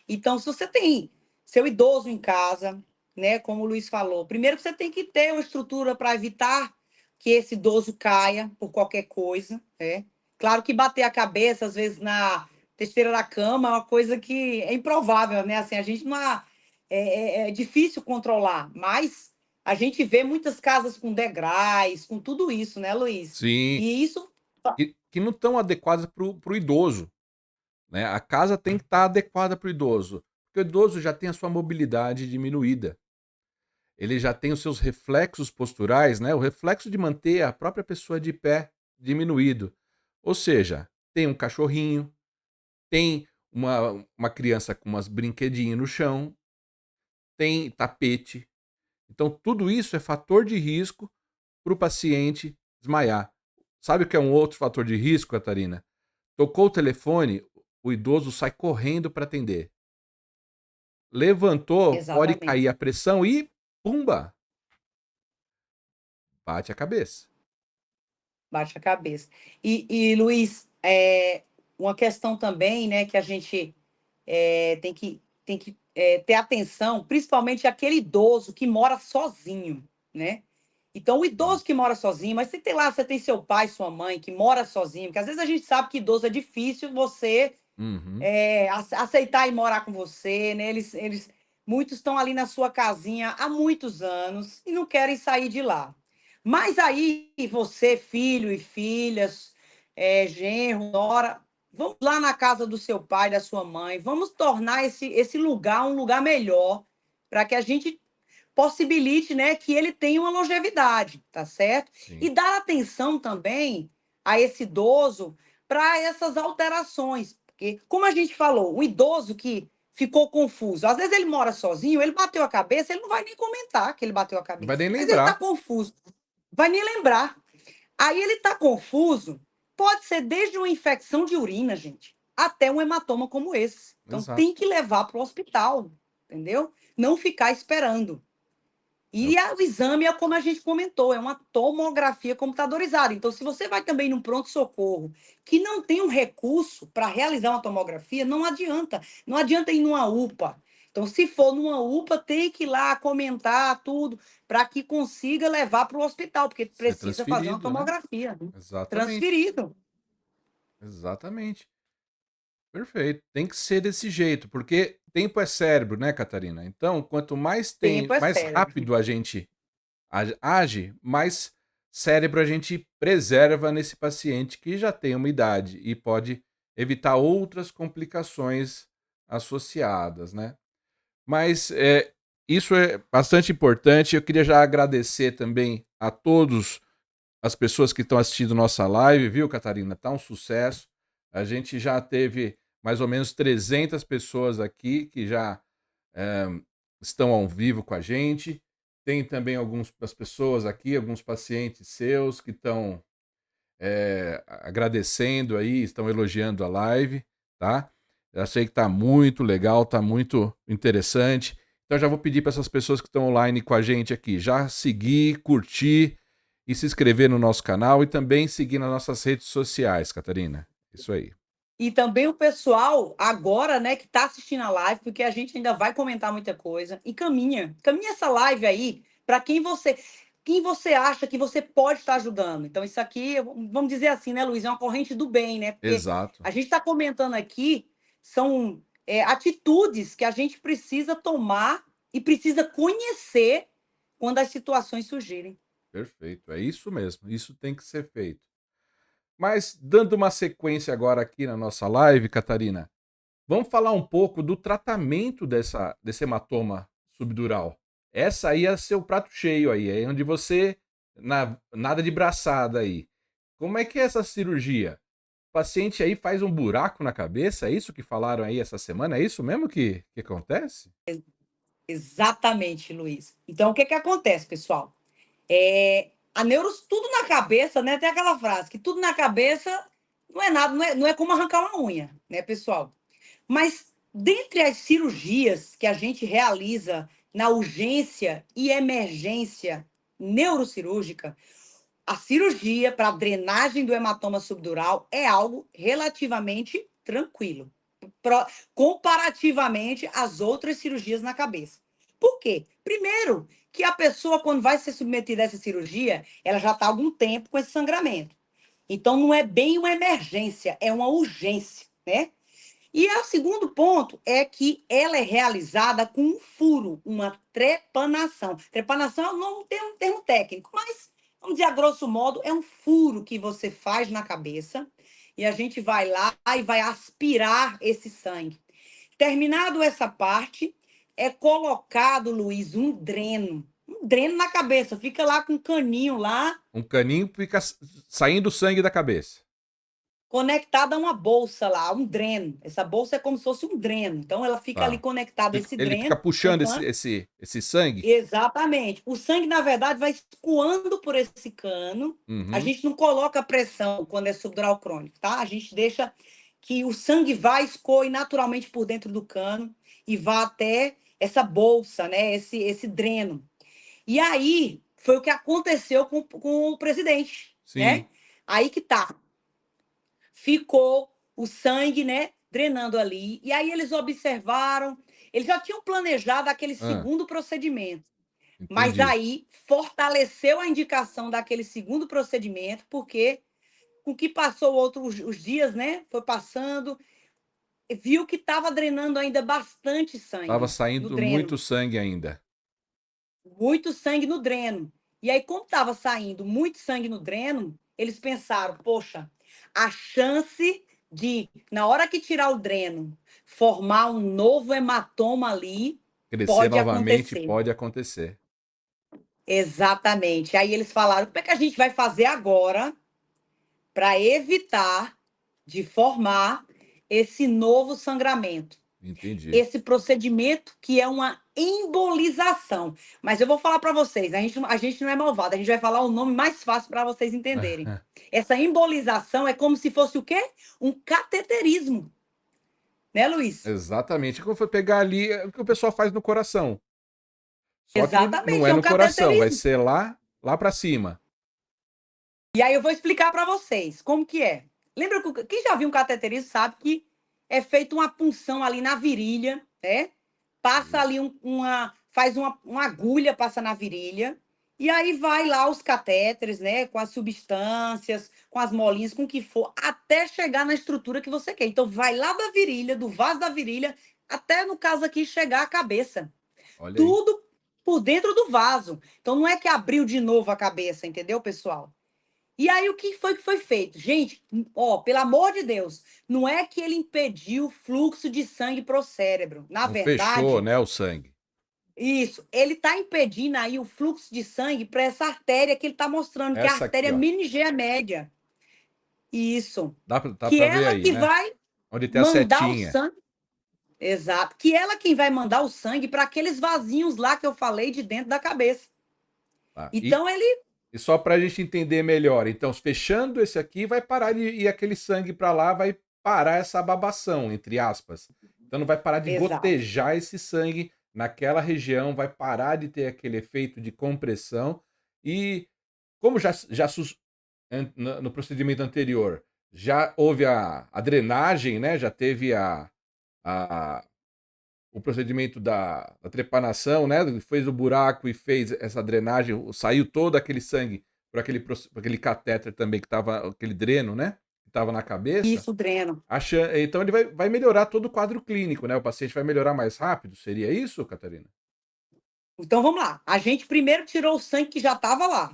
S2: Então, se você tem seu idoso em casa, né, como o Luiz falou, primeiro você tem que ter uma estrutura para evitar que esse idoso caia por qualquer coisa, né? Claro que bater a cabeça, às vezes, testeira da cama é uma coisa que é improvável, né? Assim, a gente não é difícil controlar, mas a gente vê muitas casas com degraus, com tudo isso, né, Luiz?
S1: Sim,
S2: E isso
S1: que não estão adequadas para o idoso, né? A casa tem que estar adequada para o idoso, porque o idoso já tem a sua mobilidade diminuída. Ele já tem os seus reflexos posturais, né, o reflexo de manter a própria pessoa de pé diminuído. Ou seja, tem um cachorrinho, tem uma criança com umas brinquedinhos no chão, tem tapete. Então tudo isso é fator de risco para o paciente desmaiar. Sabe o que é um outro fator de risco, Catarina? Tocou o telefone, o idoso sai correndo para atender. Levantou, pode
S2: exatamente.
S1: cair a pressão e pumba, bate a cabeça.
S2: Baixa a cabeça. Luiz, uma questão também, né, que a gente tem que ter atenção, principalmente aquele idoso que mora sozinho, né? Então, o
S1: Sim.
S2: idoso que mora sozinho, mas você tem seu pai, sua mãe que mora sozinho, porque às vezes a gente sabe que idoso é difícil você
S1: Uhum.
S2: aceitar e morar com você, né? Muitos estão ali na sua casinha há muitos anos e não querem sair de lá. Mas aí você, filho e filhas, genro, nora, vamos lá na casa do seu pai, da sua mãe, vamos tornar esse lugar um lugar melhor para que a gente possibilite, né, que ele tenha uma longevidade, tá certo? E
S1: Sim.
S2: dar atenção também a esse idoso para essas alterações, porque como a gente falou, o idoso que ficou confuso, às vezes ele mora sozinho, ele bateu a cabeça, ele não vai nem comentar que ele bateu a
S1: Não vai
S2: cabeça,
S1: nem
S2: mas ele está
S1: lembrar.
S2: confuso, vai nem lembrar. Aí ele está confuso, pode ser desde uma infecção de urina, gente, até um hematoma como esse. Então
S1: Exato.
S2: tem que levar para o hospital, entendeu? Não ficar esperando.
S1: É o
S2: E o exame é como a gente comentou, é uma tomografia computadorizada. Então, se você vai também num pronto-socorro que não tem um recurso para realizar uma tomografia, não adianta. Não adianta ir numa UPA. Então, se for numa UPA, tem que ir lá comentar tudo para que consiga levar para o hospital, porque
S1: ser
S2: precisa fazer uma
S1: transferido, né.
S2: tomografia.
S1: Exatamente,
S2: Transferido.
S1: exatamente. Perfeito. Tem que ser desse jeito, porque tempo é cérebro, né, Catarina. Então, quanto mais
S2: Tempo é
S1: mais
S2: cérebro.
S1: rápido a gente age, mais cérebro a gente preserva nesse paciente que já tem uma idade e pode evitar outras complicações associadas, né. Mas, isso é bastante importante. Eu queria já agradecer também a todos as pessoas que estão assistindo nossa live, viu, Catarina? Tá um sucesso. A gente já teve mais ou menos 300 pessoas aqui que já eh, estão ao vivo com a gente. Tem também algumas pessoas aqui, alguns pacientes seus que estão agradecendo aí, estão elogiando a live, tá? Eu achei que tá muito legal, tá muito interessante. Então já vou pedir para essas pessoas que estão online com a gente aqui, já seguir, curtir e se inscrever no nosso canal e também seguir nas nossas redes sociais, Catarina. Isso aí.
S2: E também o pessoal agora, né, que está assistindo a live, porque a gente ainda vai comentar muita coisa, e caminha essa live aí para quem você acha que você pode estar ajudando. Então isso aqui, vamos dizer assim, né, Luiz, é uma corrente do bem, né? Porque
S1: Exato.
S2: a gente está comentando aqui são atitudes que a gente precisa tomar e precisa conhecer quando as situações surgirem.
S1: Perfeito. É isso mesmo. Isso tem que ser feito. Mas dando uma sequência agora aqui na nossa live, Catarina, vamos falar um pouco do tratamento desse hematoma subdural. Essa aí é seu prato cheio aí, é onde você nada de braçada aí. Como é que é essa cirurgia? O paciente aí faz um buraco na cabeça, é isso que falaram aí essa semana? É isso mesmo que acontece?
S2: Exatamente, Luiz. Então, o que que acontece, pessoal? A tudo na cabeça, né? Tem aquela frase que tudo na cabeça não é nada, não é como arrancar uma unha, né, pessoal? Mas dentre as cirurgias que a gente realiza na urgência e emergência neurocirúrgica, a cirurgia para drenagem do hematoma subdural é algo relativamente tranquilo, pro- comparativamente às outras cirurgias na cabeça. Por quê? Primeiro, que a pessoa, quando vai ser submetida a essa cirurgia, ela já está há algum tempo com esse sangramento. Então, não é bem uma emergência, é uma urgência, né? E o segundo ponto é que ela é realizada com um furo, uma trepanação. Trepanação não tem um termo técnico, mas, vamos dizer, a grosso modo, é um furo que você faz na cabeça e a gente vai lá e vai aspirar esse sangue. Terminado essa parte, é colocado, Luiz, um dreno. Um dreno na cabeça, fica lá com um caninho lá,
S1: Um caninho fica saindo sangue da cabeça.
S2: conectada a uma bolsa lá, um dreno. Essa bolsa é como se fosse um dreno. Então, ela fica ali
S1: Tá.
S2: conectada a esse
S1: Ele fica
S2: dreno.
S1: puxando
S2: Aham.
S1: esse sangue.
S2: Exatamente. O sangue, na verdade, vai escoando por esse cano. A
S1: Uhum.
S2: gente não coloca pressão quando é subdural crônico, tá? A gente deixa que o sangue vá, escoe naturalmente por dentro do cano e vá até essa bolsa, né? Esse dreno. E aí, foi o que aconteceu com o presidente,
S1: Sim.
S2: né? Aí que tá. Ficou o sangue, né, drenando ali. E aí eles observaram, eles já tinham planejado aquele
S1: Ah,
S2: segundo procedimento, mas
S1: entendi.
S2: aí fortaleceu a indicação daquele segundo procedimento, porque com que passou outros os dias, né, foi passando, viu que estava drenando ainda bastante
S1: Tava
S2: sangue no
S1: saindo muito
S2: dreno,
S1: sangue ainda.
S2: muito sangue no dreno. E aí, como estava saindo muito sangue no dreno, eles pensaram: poxa, a chance de, na hora que tirar o dreno, formar um novo hematoma ali,
S1: Crescer
S2: pode
S1: novamente
S2: acontecer.
S1: pode acontecer.
S2: Exatamente. Aí eles falaram: como é que a gente vai fazer agora para evitar de formar esse novo sangramento?
S1: Entendi.
S2: Esse procedimento que é uma embolização. Mas eu vou falar para vocês, a gente não é malvado, a gente vai falar o nome mais fácil para vocês entenderem. Essa embolização é como se fosse o quê? Um cateterismo, né, Luiz?
S1: Exatamente. Como foi pegar ali o que o pessoal faz no coração. Só que não
S2: Exatamente,
S1: é
S2: é um
S1: no coração, vai
S2: cateterismo.
S1: ser lá para cima.
S2: E aí eu vou explicar para vocês como que é. Lembra que quem já viu um cateterismo sabe que é feita uma punção ali na virilha, né? Passa ali
S1: Isso.
S2: faz uma agulha, passa na virilha, e aí vai lá os catéteres, né? Com as substâncias, com as molinhas, com o que for, até chegar na estrutura que você quer. Então vai lá da virilha, do vaso da virilha, até no caso aqui chegar à cabeça.
S1: Olha aí.
S2: Tudo por dentro do vaso. Então não é que abriu de novo a cabeça, entendeu, pessoal? E aí, o que foi feito? Gente, ó, pelo amor de Deus, não é que ele impediu o fluxo de sangue para o cérebro. Na
S1: Não fechou,
S2: verdade,
S1: né, o sangue.
S2: isso, ele está impedindo aí o fluxo de sangue para essa artéria que ele está mostrando, que é a
S1: Essa aqui,
S2: artéria
S1: ó.
S2: meningeia média. Isso.
S1: Dá
S2: Que
S1: pra ver
S2: ela
S1: aí,
S2: que
S1: né?
S2: vai
S1: Onde tem a
S2: mandar o
S1: setinha.
S2: sangue. Exato. Que ela quem vai mandar o sangue para aqueles vasinhos lá que eu falei de dentro da cabeça.
S1: Tá?
S2: Então, ele.
S1: E só pra gente entender melhor. Então, fechando esse aqui, vai parar de ir aquele sangue pra lá, vai parar essa babação, entre aspas. Então, não vai parar de
S2: Exato.
S1: gotejar esse sangue naquela região, vai parar de ter aquele efeito de compressão. E como no procedimento anterior, já houve a drenagem, né? Já teve a, o procedimento da trepanação, né? Fez o buraco e fez essa drenagem, saiu todo aquele sangue por aquele catéter também que estava, aquele dreno, né? Que estava na cabeça.
S2: Isso, dreno.
S1: Então ele vai melhorar todo o quadro clínico, né? O paciente vai melhorar mais rápido. Seria isso, Catarina?
S2: Então vamos lá. A gente primeiro tirou o sangue que já estava lá.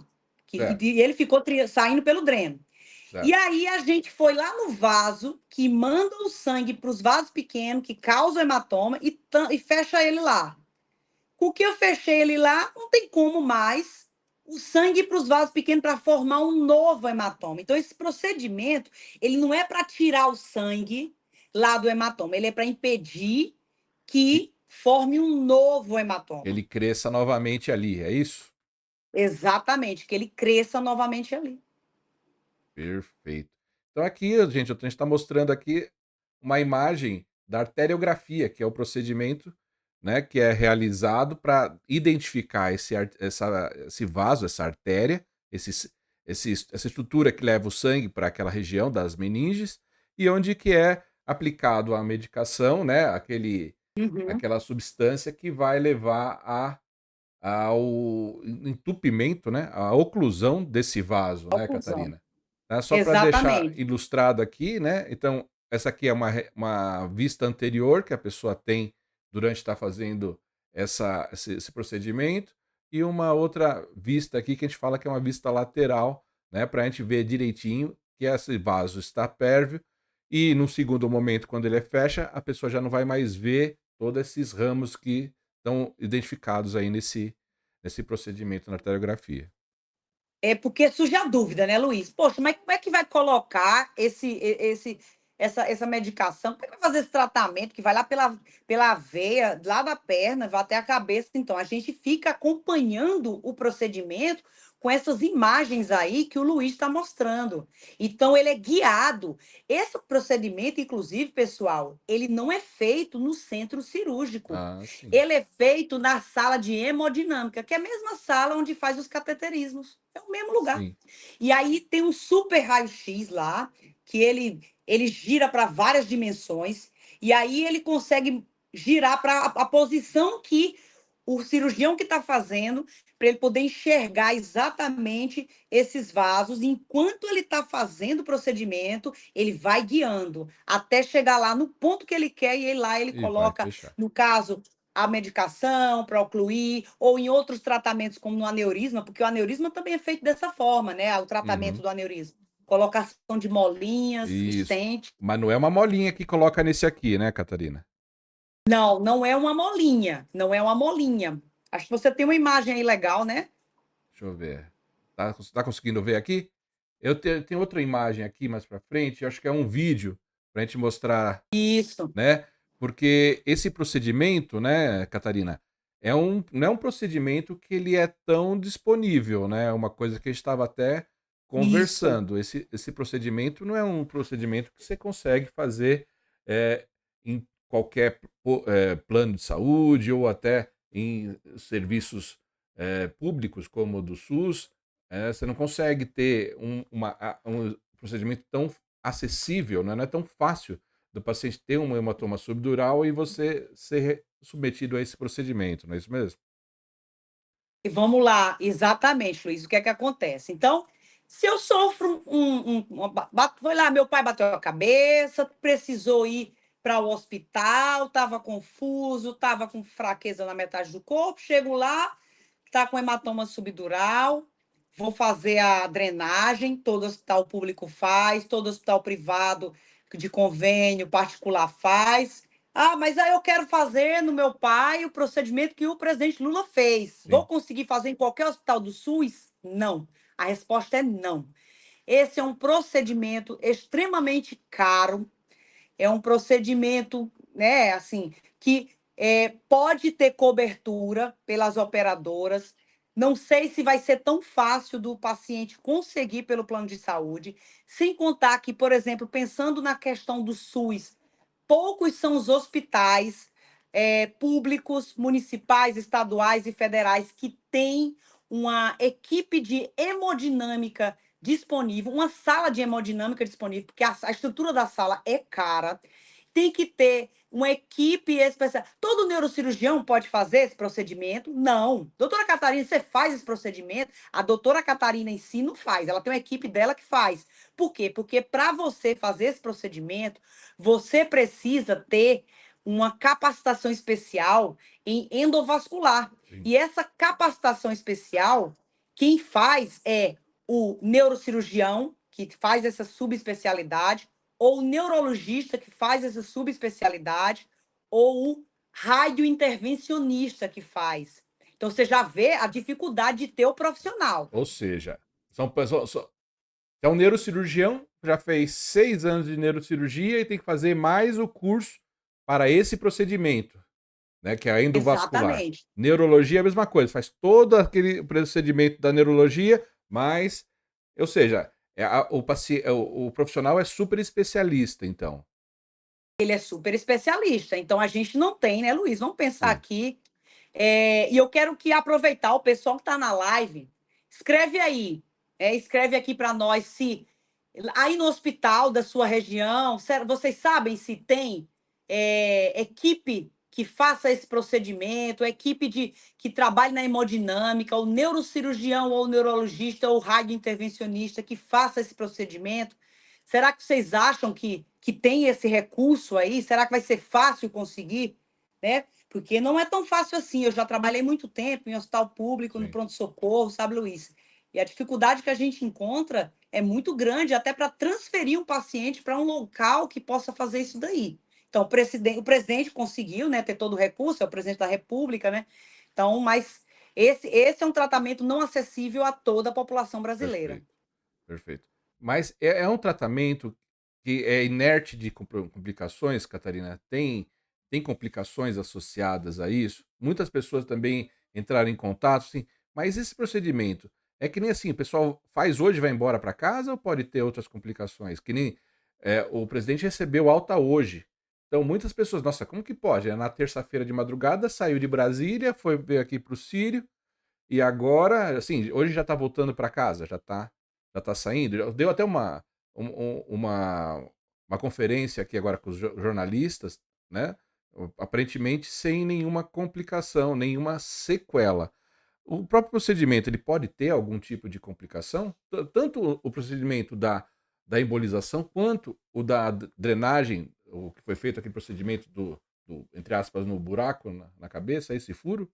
S1: Certo,
S2: E ele ficou saindo pelo dreno. E
S1: certo.
S2: aí a gente foi lá no vaso que manda o sangue para os vasos pequenos, que causa o hematoma, e fecha ele lá. Com o que eu fechei ele lá, não tem como mais o sangue para os vasos pequenos para formar um novo hematoma. Então, esse procedimento, ele não é para tirar o sangue lá do hematoma, ele é para impedir
S1: Que
S2: que forme um novo hematoma.
S1: ele cresça novamente ali, é isso?
S2: Exatamente, que ele cresça novamente ali.
S1: Perfeito. Então aqui, gente, a gente está mostrando aqui uma imagem da arteriografia, que é o procedimento, né, que é realizado para identificar esse vaso, essa artéria, essa estrutura que leva o sangue para aquela região das meninges, e onde que é aplicado a medicação, né,
S2: Uhum.
S1: aquela substância que vai levar ao entupimento, né, à oclusão desse vaso, né,
S2: Conclusão.
S1: Catarina? Né, só para deixar
S2: Exatamente.
S1: ilustrado aqui, né? Então, essa aqui é uma vista anterior que a pessoa tem durante estar fazendo esse procedimento, e uma outra vista aqui que a gente fala que é uma vista lateral, né, para a gente ver direitinho que esse vaso está pérvio, e no segundo momento, quando ele fecha, a pessoa já não vai mais ver todos esses ramos que estão identificados aí nesse procedimento na arteriografia.
S2: É porque surge a dúvida, né, Luiz? Poxa, mas como é que vai colocar essa medicação? Como é que vai fazer esse tratamento que vai lá pela veia, lá da perna, vai até a cabeça? Então, a gente fica acompanhando o procedimento com essas imagens aí que o Luiz está mostrando. Então, ele é guiado. Esse procedimento, inclusive, pessoal, ele não é feito no centro cirúrgico.
S1: Ah, sim.
S2: Ele é feito na sala de hemodinâmica, que é a mesma sala onde faz os cateterismos. É o mesmo lugar.
S1: Sim.
S2: E aí tem um super raio-x lá, que ele gira para várias dimensões, e aí ele consegue girar para a posição que o cirurgião que está fazendo, para ele poder enxergar exatamente esses vasos. Enquanto ele está fazendo o procedimento, ele vai guiando até chegar lá no ponto que ele quer, e aí lá ele
S1: E vai
S2: coloca,
S1: fechar.
S2: no caso, a medicação para ocluir, ou em outros tratamentos, como no aneurisma, porque o aneurisma também é feito dessa forma, né? O tratamento
S1: Uhum.
S2: do aneurisma. Colocação de molinhas,
S1: Isso.
S2: stent.
S1: Mas não é uma molinha que coloca nesse aqui, né, Catarina?
S2: Não, não é uma molinha, não é uma molinha. Acho que você tem uma imagem aí legal, né?
S1: Deixa eu ver. Tá conseguindo ver aqui? Tenho outra imagem aqui mais pra frente, eu acho que é um vídeo pra gente mostrar,
S2: Isso,
S1: né? Porque esse procedimento, né, Catarina, não é um procedimento que ele é tão disponível, né? É uma coisa que a gente estava até
S2: isso.
S1: conversando. Esse procedimento não é um procedimento que você consegue fazer é, em qualquer plano de saúde ou até em serviços públicos como o do SUS. Você não consegue ter um procedimento tão acessível, né? Não é tão fácil do paciente ter um hematoma subdural e você ser submetido a esse procedimento, não é isso mesmo?
S2: E vamos lá, exatamente, Luiz, o que é que acontece? Então, se eu sofro foi lá, meu pai bateu a cabeça, precisou ir para o hospital, estava confuso, estava com fraqueza na metade do corpo, chego lá, está com hematoma subdural, vou fazer a drenagem, todo hospital público faz, todo hospital privado de convênio particular faz. Ah, mas aí eu quero fazer no meu pai o procedimento que o presidente Lula fez. Vou
S1: Sim.
S2: conseguir fazer em qualquer hospital do SUS? Não. A resposta é não. Esse é um procedimento extremamente caro, é um procedimento, né, assim, que pode ter cobertura pelas operadoras. Não sei se vai ser tão fácil do paciente conseguir pelo plano de saúde, sem contar que, por exemplo, pensando na questão do SUS, poucos são os hospitais públicos, municipais, estaduais e federais que têm uma equipe de hemodinâmica disponível, uma sala de hemodinâmica disponível, porque a estrutura da sala é cara. Tem que ter uma equipe especial. Todo neurocirurgião pode fazer esse procedimento? Não. Doutora Catarina, você faz esse procedimento? A doutora Catarina em si não faz, ela tem uma equipe dela que faz. Por quê? Porque para você fazer esse procedimento, você precisa ter uma capacitação especial em endovascular.
S1: Sim.
S2: E essa capacitação especial, quem faz é o neurocirurgião, que faz essa subespecialidade, ou o neurologista, que faz essa subespecialidade, ou o radiointervencionista, que faz. Então, você já vê a dificuldade de ter o profissional.
S1: Ou seja, são pessoas. É um neurocirurgião, já fez 6 anos de neurocirurgia e tem que fazer mais o curso para esse procedimento, né, que é a endovascular.
S2: Exatamente.
S1: Neurologia é a mesma coisa, faz todo aquele procedimento da neurologia, mas, ou seja, o profissional é super especialista, então.
S2: Ele é super especialista. Então, a gente não tem, né, Luiz? Vamos pensar
S1: Sim,
S2: aqui. E eu quero que aproveitar o pessoal que está na live, escreve aí, escreve aqui para nós se aí no hospital da sua região, vocês sabem se tem equipe que faça esse procedimento, equipe que trabalhe na hemodinâmica, o neurocirurgião ou o neurologista ou radiointervencionista que faça esse procedimento. Será que vocês acham que tem esse recurso aí? Será que vai ser fácil conseguir? Né? Porque não é tão fácil assim. Eu já trabalhei muito tempo em hospital público, no
S1: Sim,
S2: pronto-socorro, sabe, Luiz? E a dificuldade que a gente encontra é muito grande, até para transferir um paciente para um local que possa fazer isso daí. Então, o presidente conseguiu, né, ter todo o recurso, é o presidente da República, né? Então, mas esse é um tratamento não acessível a toda a população brasileira.
S1: perfeito, perfeito. Mas é um tratamento que é inerte de complicações, Catarina? Tem complicações associadas a isso? Muitas pessoas também entraram em contato, sim, mas esse procedimento é que nem assim, o pessoal faz hoje e vai embora para casa ou pode ter outras complicações? Que nem, o presidente recebeu alta hoje. Então muitas pessoas: "Nossa, como que pode? Na terça-feira de madrugada saiu de Brasília, veio aqui para o Sírio, e agora, assim, hoje já tá voltando para casa, já tá saindo. Deu até uma conferência aqui agora com os jornalistas, né? Aparentemente sem nenhuma complicação, nenhuma sequela. O próprio procedimento, ele pode ter algum tipo de complicação? Tanto o procedimento da embolização, quanto o da drenagem, o que foi feito aquele procedimento entre aspas, no buraco na cabeça, esse furo?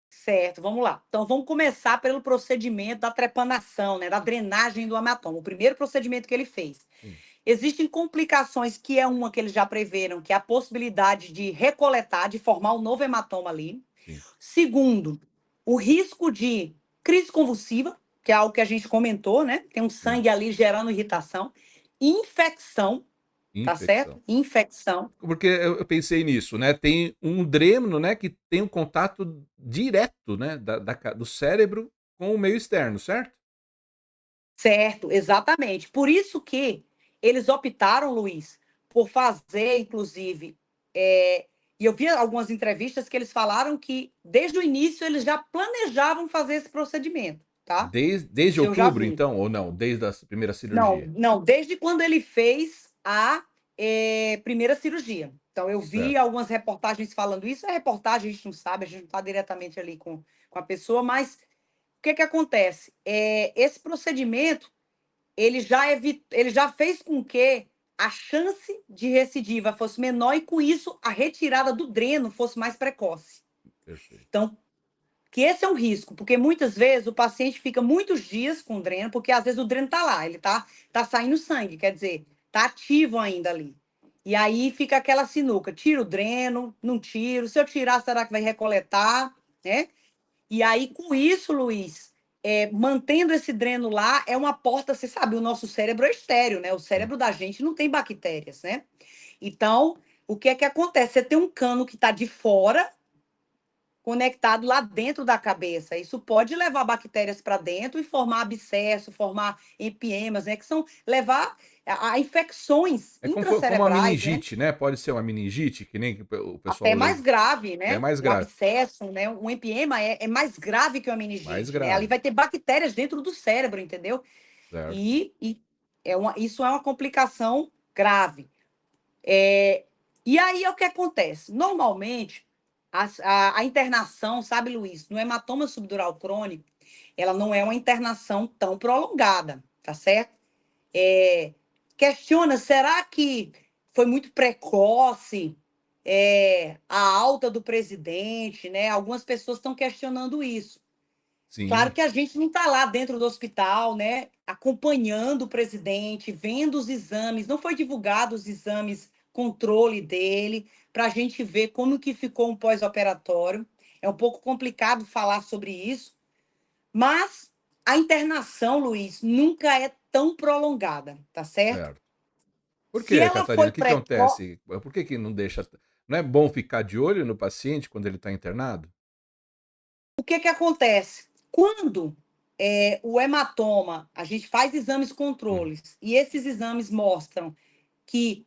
S2: Certo, vamos lá. Então, vamos começar pelo procedimento da trepanação, né, da drenagem do hematoma, o primeiro procedimento que ele fez.
S1: Sim,
S2: Existem complicações, que é uma que eles já preveram, que é a possibilidade de recoletar, de formar um novo hematoma ali.
S1: sim.
S2: Segundo, o risco de crise convulsiva, que é algo que a gente comentou, né? Tem um
S1: Sim.
S2: sangue ali gerando irritação. Infecção, tá
S1: Infecção.
S2: certo? Infecção.
S1: Porque eu pensei nisso, né, tem um dreno, né, que tem um contato direto, né, do cérebro com o meio externo, certo?
S2: Certo, exatamente. Por isso que eles optaram, Luiz, por fazer, inclusive, e eu vi algumas entrevistas que eles falaram que desde o início eles já planejavam fazer esse procedimento, tá?
S1: Desde
S2: Isso eu já
S1: outubro
S2: vi.
S1: então, ou não? Desde a primeira
S2: Não,
S1: cirurgia?
S2: não, desde quando ele fez a primeira cirurgia. Então, eu vi
S1: Certo.
S2: algumas reportagens falando isso. É reportagem, a gente não sabe, a gente não está diretamente ali com a pessoa, mas o que que acontece? Esse procedimento ele já fez com que a chance de recidiva fosse menor e, com isso, a retirada do dreno fosse mais precoce.
S1: Perfeito.
S2: Então, que esse é um risco, porque muitas vezes o paciente fica muitos dias com o dreno, porque às vezes o dreno tá lá, ele tá saindo sangue, quer dizer, tá ativo ainda ali. E aí fica aquela sinuca, tira o dreno, não tiro, se eu tirar, será que vai recoletar, né? E aí, com isso, Luiz, mantendo esse dreno lá, é uma porta, você sabe, o nosso cérebro é estéreo, né? O
S1: Sim.
S2: cérebro da gente não tem bactérias, né? Então, o que é que acontece? Você tem um cano que está de fora, conectado lá dentro da cabeça. Isso pode levar bactérias para dentro e formar abscesso, formar empiemas, né? Que são levar a infecções
S1: É como uma
S2: intracerebrais, né?
S1: meningite, né, pode ser uma meningite, que nem o pessoal
S2: Até mais
S1: usa,
S2: grave,
S1: é
S2: né?
S1: mais
S2: O
S1: grave,
S2: abscesso, né? Um empiema é mais grave que uma
S1: mais
S2: meningite, né? Ali
S1: grave,
S2: vai ter bactérias dentro do cérebro, entendeu?
S1: certo.
S2: E isso é uma complicação grave. É, e aí é o que acontece? Normalmente, a internação, sabe, Luiz, no hematoma subdural crônico, ela não é uma internação tão prolongada, tá certo? É, questiona, será que foi muito precoce a alta do presidente, né? Algumas pessoas estão questionando isso. Claro
S1: Sim,
S2: que a gente não está lá dentro do hospital, né, acompanhando o presidente, vendo os exames, não foi divulgado os exames controle dele, para a gente ver como que ficou um pós-operatório. É um pouco complicado falar sobre isso, mas a internação, Luiz, nunca é tão prolongada, tá certo?
S1: certo. Por
S2: Se
S1: quê,
S2: ela
S1: Catarina?
S2: foi
S1: O que que
S2: precoce,
S1: acontece? Por que que não deixa, não é bom ficar de olho no paciente quando ele está internado?
S2: o que que acontece? Quando o hematoma, a gente faz exames
S1: Hum,
S2: controles e esses exames mostram que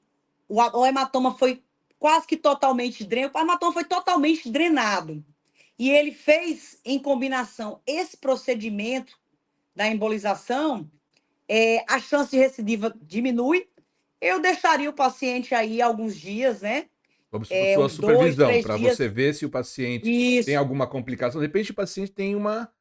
S2: o hematoma foi quase que totalmente drenado, o hematoma foi totalmente drenado. E ele fez, em combinação, esse procedimento da embolização, a chance de recidiva diminui. Eu deixaria o paciente aí alguns dias, né?
S1: Sob sua
S2: Uns dois,
S1: supervisão,
S2: três
S1: para você
S2: dias.
S1: ver se o paciente tem
S2: Isso,
S1: alguma complicação. De repente o paciente tem uma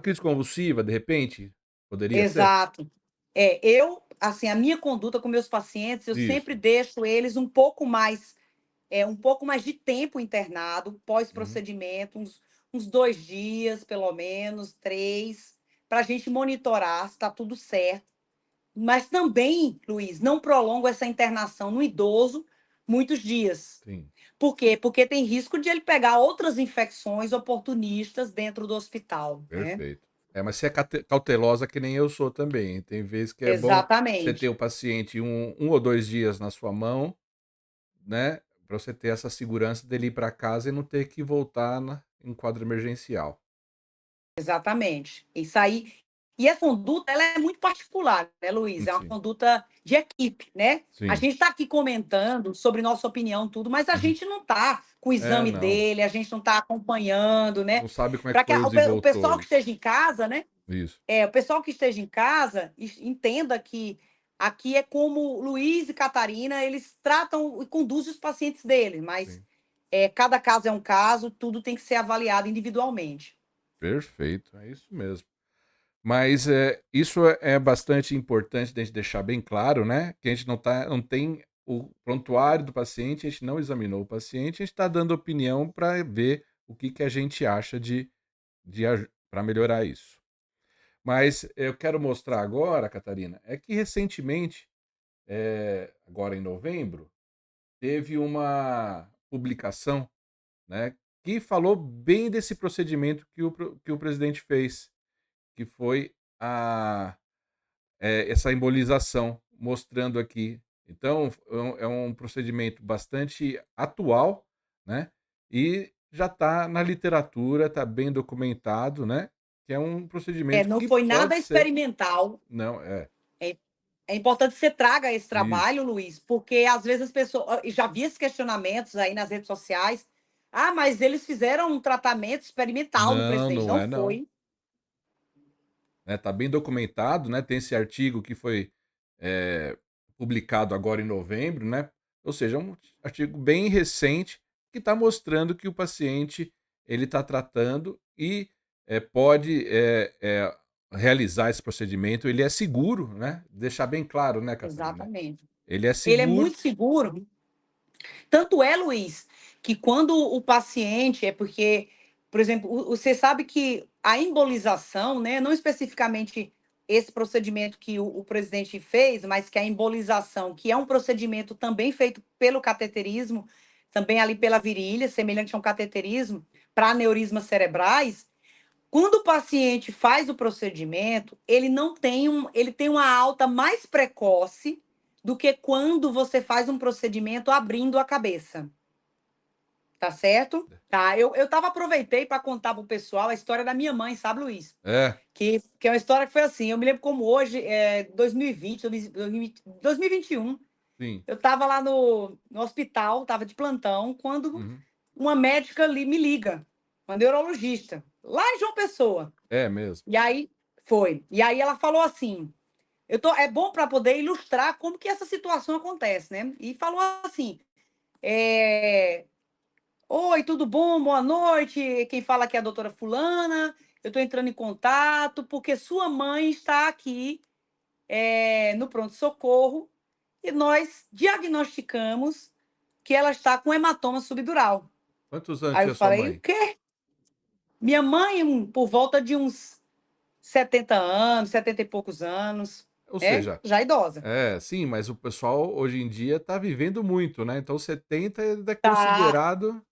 S1: crise convulsiva, de repente, poderia ser?
S2: exato. Eu assim, a minha conduta com meus pacientes, eu sempre
S1: Isso.
S2: deixo eles um pouco mais de tempo internado,
S1: Uhum.
S2: pós-procedimento, uns 2 dias, pelo menos, 3, para a gente monitorar se está tudo certo. Mas também, Luiz, não prolongo essa internação no idoso muitos dias.
S1: Sim.
S2: Por quê? Porque tem risco de ele pegar outras infecções oportunistas dentro do hospital, né?
S1: Perfeito. É, mas você é cautelosa que nem eu sou também, hein. Tem vezes que é bom você ter
S2: Exatamente.
S1: o paciente um ou 2 dias na sua mão, né, para você ter essa segurança dele ir para casa e não ter que voltar em quadro emergencial.
S2: Exatamente. Isso aí. E essa conduta, ela é muito particular, né, Luiz? É uma
S1: Sim,
S2: conduta de equipe, né? A
S1: sim.
S2: gente está aqui comentando sobre nossa opinião, tudo, mas a
S1: Uhum.
S2: gente não está com o
S1: É,
S2: exame
S1: não.
S2: dele, a gente não está acompanhando, né?
S1: Não sabe como é que
S2: Para que
S1: foi o
S2: o pessoal que
S1: desenvoltor.
S2: esteja em casa, né?
S1: Isso,
S2: O pessoal que esteja em casa entenda que aqui é como Luiz e Catarina, eles tratam e conduzem os pacientes deles, mas
S1: sim.
S2: cada caso é um caso, tudo tem que ser avaliado individualmente.
S1: Perfeito, é isso mesmo. Mas, isso é bastante importante da gente deixar bem claro, né, que a gente não tem o prontuário do paciente, a gente não examinou o paciente, a gente está dando opinião para ver o que que a gente acha de aju pra melhorar isso. Mas eu quero mostrar agora, Catarina, é que recentemente, agora em novembro, teve uma publicação, né, que falou bem desse procedimento que o presidente fez, que foi a essa embolização, mostrando aqui. Então, é um procedimento bastante atual, né, e já está na literatura, está bem documentado, né, que é um procedimento
S2: Não
S1: que
S2: foi
S1: pode
S2: nada
S1: ser
S2: experimental.
S1: não,
S2: É, é importante que você traga esse
S1: isso.
S2: trabalho, Luiz, porque às vezes as pessoas. E já vi esses questionamentos aí nas redes sociais. Ah, mas eles fizeram um tratamento experimental no
S1: Não,
S2: presidente.
S1: não
S2: Não
S1: é não.
S2: foi.
S1: Né, tá bem documentado, né, tem esse artigo que foi, eh, publicado agora em novembro, né, ou seja, é um artigo bem recente que está mostrando que o paciente, ele está tratando e, pode, realizar esse procedimento, ele é seguro, né, deixar bem claro, né, Catarina,
S2: Exatamente.
S1: ele é
S2: Ele é
S1: seguro
S2: muito seguro. Tanto é, Luiz, que quando o paciente, é porque, por exemplo, você sabe que a embolização, né, não especificamente esse procedimento que o presidente fez, mas que a embolização, que é um procedimento também feito pelo cateterismo, também ali pela virilha, semelhante a um cateterismo, para aneurismas cerebrais, quando o paciente faz o procedimento, ele não tem ele tem uma alta mais precoce do que quando você faz um procedimento abrindo a cabeça, tá certo? Tá, eu tava aproveitei para contar pro pessoal a história da minha mãe, sabe, Luiz?
S1: é,
S2: Que é uma história que foi assim, eu me lembro como hoje, 2020, 2021,
S1: sim,
S2: eu estava lá no hospital, estava de plantão, quando
S1: uhum.
S2: uma médica ali me liga, uma neurologista, lá em João Pessoa.
S1: É mesmo.
S2: E aí foi. E aí ela falou assim: é bom para poder ilustrar como que essa situação acontece, né? E falou assim: é, oi, tudo bom? Boa noite. Quem fala aqui é a doutora Fulana. Eu estou entrando em contato porque sua mãe está aqui no pronto-socorro e nós diagnosticamos que ela está com hematoma subdural.
S1: Quantos anos
S2: Aí eu
S1: tinha sua
S2: falei: o
S1: mãe?
S2: quê? Minha mãe, por volta de uns 70 anos, 70 e poucos anos,
S1: Ou seja,
S2: já idosa.
S1: sim, mas o pessoal hoje em dia tá vivendo muito, né, então 70 ainda é
S2: Tá.
S1: considerado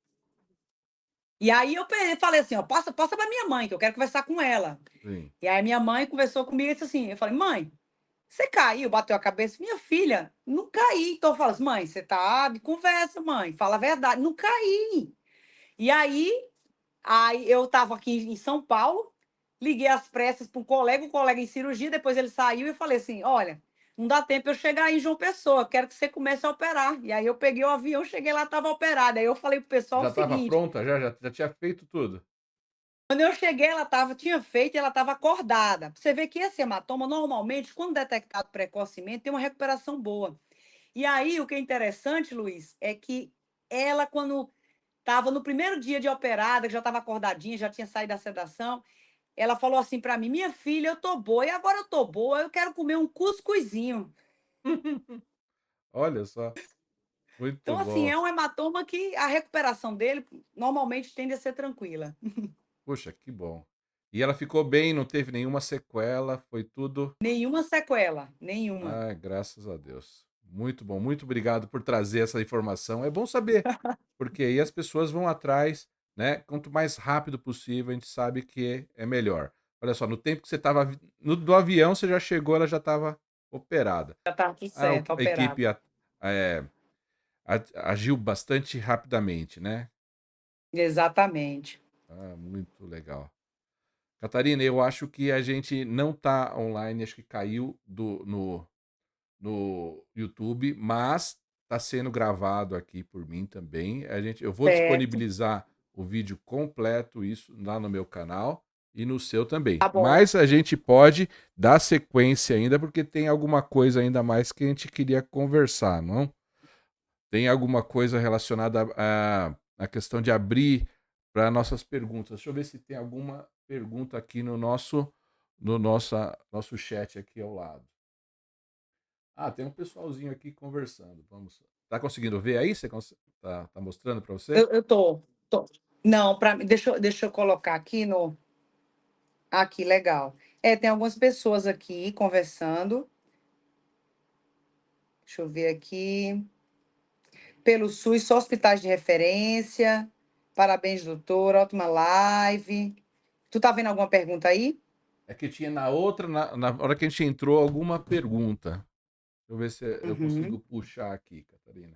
S2: E aí eu falei assim, ó, passa para minha mãe, que eu quero conversar com ela.
S1: sim.
S2: E aí minha mãe conversou comigo e disse assim, eu falei, mãe, você caiu, bateu a cabeça? Minha filha, não caí. Então eu falo assim, mãe, você tá de conversa, mãe, fala a verdade. Não caí. E aí eu estava aqui em São Paulo, liguei às pressas para um colega em cirurgia, depois ele saiu e eu falei assim: olha, não dá tempo eu chegar aí em João Pessoa, eu quero que você comece a operar. E aí eu peguei o avião, cheguei lá, estava operada. Aí eu falei pro pessoal
S1: Já
S2: o
S1: estava
S2: seguinte:
S1: pronta? Já tinha feito tudo?
S2: quando eu cheguei, tinha feito e ela estava acordada. Pra você ver que esse hematoma, normalmente, quando detectado precocemente, tem uma recuperação boa. E aí, o que é interessante, Luiz, é que ela, quando estava no primeiro dia de operada, já estava acordadinha, já tinha saído da sedação. Ela falou assim para mim: "Minha filha, eu tô boa, e agora eu tô boa, eu quero comer um cuscuzinho".
S1: Olha só, muito
S2: Então, assim,
S1: bom.
S2: é um hematoma que a recuperação dele normalmente tende a ser tranquila.
S1: Puxa, que bom. E ela ficou bem, não teve nenhuma sequela, foi tudo.
S2: Nenhuma sequela, nenhuma.
S1: Ai, graças a Deus. Muito bom, muito obrigado por trazer essa informação. É bom saber, porque aí as pessoas vão atrás, né? Quanto mais rápido possível, a gente sabe que é melhor. Olha só, no tempo que você estava do avião, você já chegou, ela já estava operada.
S2: Já tá tudo
S1: A,
S2: certo,
S1: a
S2: operado.
S1: equipe é, agiu bastante rapidamente, né?
S2: Exatamente.
S1: Ah, muito legal. Catarina, eu acho que a gente não está online, acho que caiu no YouTube, mas está sendo gravado aqui por mim também. Eu vou
S2: Certo,
S1: disponibilizar o vídeo completo, isso lá no meu canal e no seu também.
S2: tá bom.
S1: Mas a gente pode dar sequência ainda, porque tem alguma coisa ainda mais que a gente queria conversar, não? Tem alguma coisa relacionada à questão de abrir para nossas perguntas. Deixa eu ver se tem alguma pergunta aqui no nosso chat aqui ao lado. Ah, tem um pessoalzinho aqui conversando. Vamos. Tá conseguindo ver aí? Tá mostrando para você?
S2: Eu tô. Não, para mim, deixa eu colocar aqui no. Aqui, legal. É, tem algumas pessoas aqui conversando. Deixa eu ver aqui. Pelo SUS, só hospitais de referência. Parabéns, doutor. Ótima live. Tu tá vendo alguma pergunta aí?
S1: É que tinha na hora que a gente entrou, alguma pergunta. Deixa eu ver se eu consigo
S2: Uhum.
S1: puxar aqui, Catarina.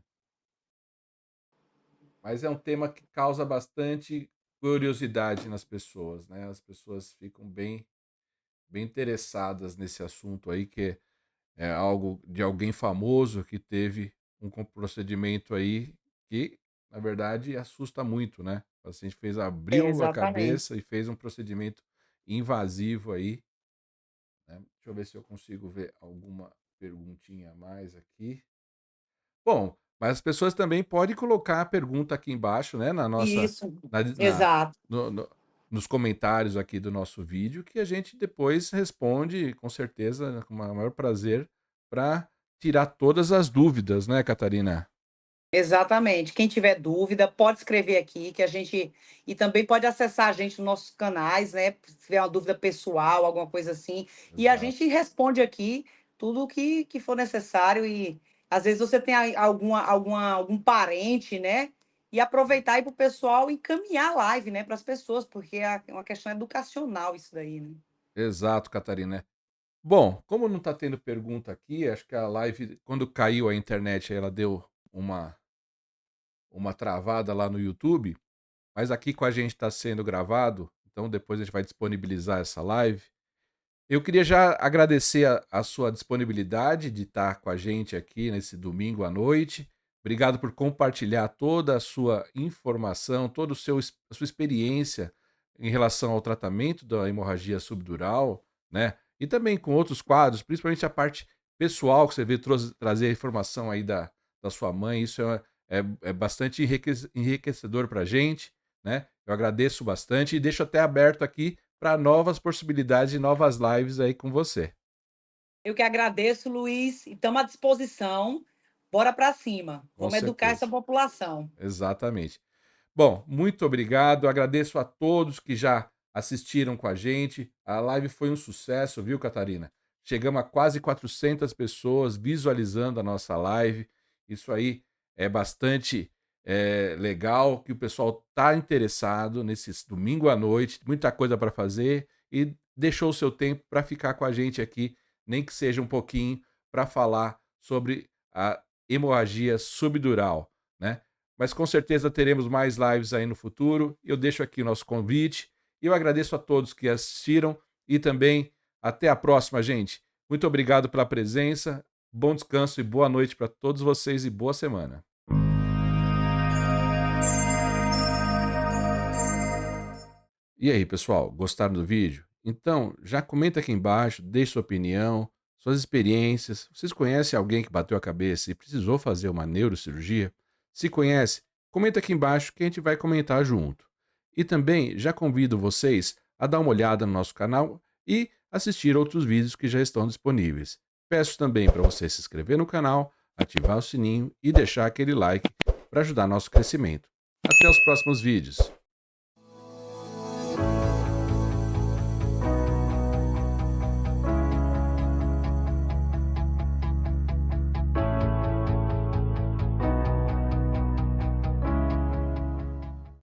S1: Mas é um tema que causa bastante curiosidade nas pessoas, né? As pessoas ficam bem interessadas nesse assunto aí, que é algo de alguém famoso que teve procedimento aí que, na verdade, assusta muito, né? O paciente abriu a
S2: Exatamente.
S1: cabeça e fez um procedimento invasivo aí, né? Deixa eu ver se eu consigo ver alguma perguntinha a mais aqui. Bom, mas as pessoas também podem colocar a pergunta aqui embaixo, né,
S2: Isso.
S1: na, na-
S2: Exato.
S1: no- no- nos comentários aqui do nosso vídeo, que a gente depois responde, com certeza, com o maior prazer, para tirar todas as dúvidas, né, Catarina?
S2: Exatamente. Quem tiver dúvida, pode escrever aqui, que a gente. E também pode acessar a gente nos nossos canais, né? Se tiver uma dúvida pessoal, alguma coisa assim. E a
S1: Exato.
S2: gente responde aqui tudo o que for necessário. E às vezes você tem aí algum parente, né? E aproveitar aí para o pessoal encaminhar a live, né? Para as pessoas, porque é uma questão educacional isso daí, né?
S1: Exato, Catarina. Bom, como não está tendo pergunta aqui, acho que a live, quando caiu a internet, ela deu uma travada lá no YouTube, mas aqui com a gente está sendo gravado, então depois a gente vai disponibilizar essa live. Eu queria já agradecer a sua disponibilidade de estar com a gente aqui nesse domingo à noite. Obrigado por compartilhar toda a sua informação, toda a sua experiência em relação ao tratamento da hemorragia subdural, né? E também com outros quadros, principalmente a parte pessoal que você veio trazer a informação aí da sua mãe. Isso é bastante enriquecedor para a gente, né? Eu agradeço bastante e deixo até aberto aqui para novas possibilidades e novas lives aí com você.
S2: Eu que agradeço, Luiz, e estamos à disposição. Bora para cima.
S1: Com
S2: Vamos educar essa
S1: certeza.
S2: população.
S1: Exatamente. Bom, muito obrigado. Agradeço a todos que já assistiram com a gente. A live foi um sucesso, viu, Catarina? Chegamos a quase 400 pessoas visualizando a nossa live. Isso aí é bastante legal, que o pessoal está interessado nesse domingo à noite, muita coisa para fazer e deixou o seu tempo para ficar com a gente aqui, nem que seja um pouquinho, para falar sobre a hemorragia subdural, né? Mas com certeza teremos mais lives aí no futuro. Eu deixo aqui o nosso convite. E eu agradeço a todos que assistiram e também até a próxima, gente. Muito obrigado pela presença. Bom descanso e boa noite para todos vocês e boa semana. E aí, pessoal, gostaram do vídeo? Então, já comenta aqui embaixo, deixe sua opinião, suas experiências. Vocês conhecem alguém que bateu a cabeça e precisou fazer uma neurocirurgia? Se conhece, comenta aqui embaixo que a gente vai comentar junto. E também já convido vocês a dar uma olhada no nosso canal e assistir outros vídeos que já estão disponíveis. Peço também para você se inscrever no canal, ativar o sininho e deixar aquele like para ajudar nosso crescimento. Até os próximos vídeos.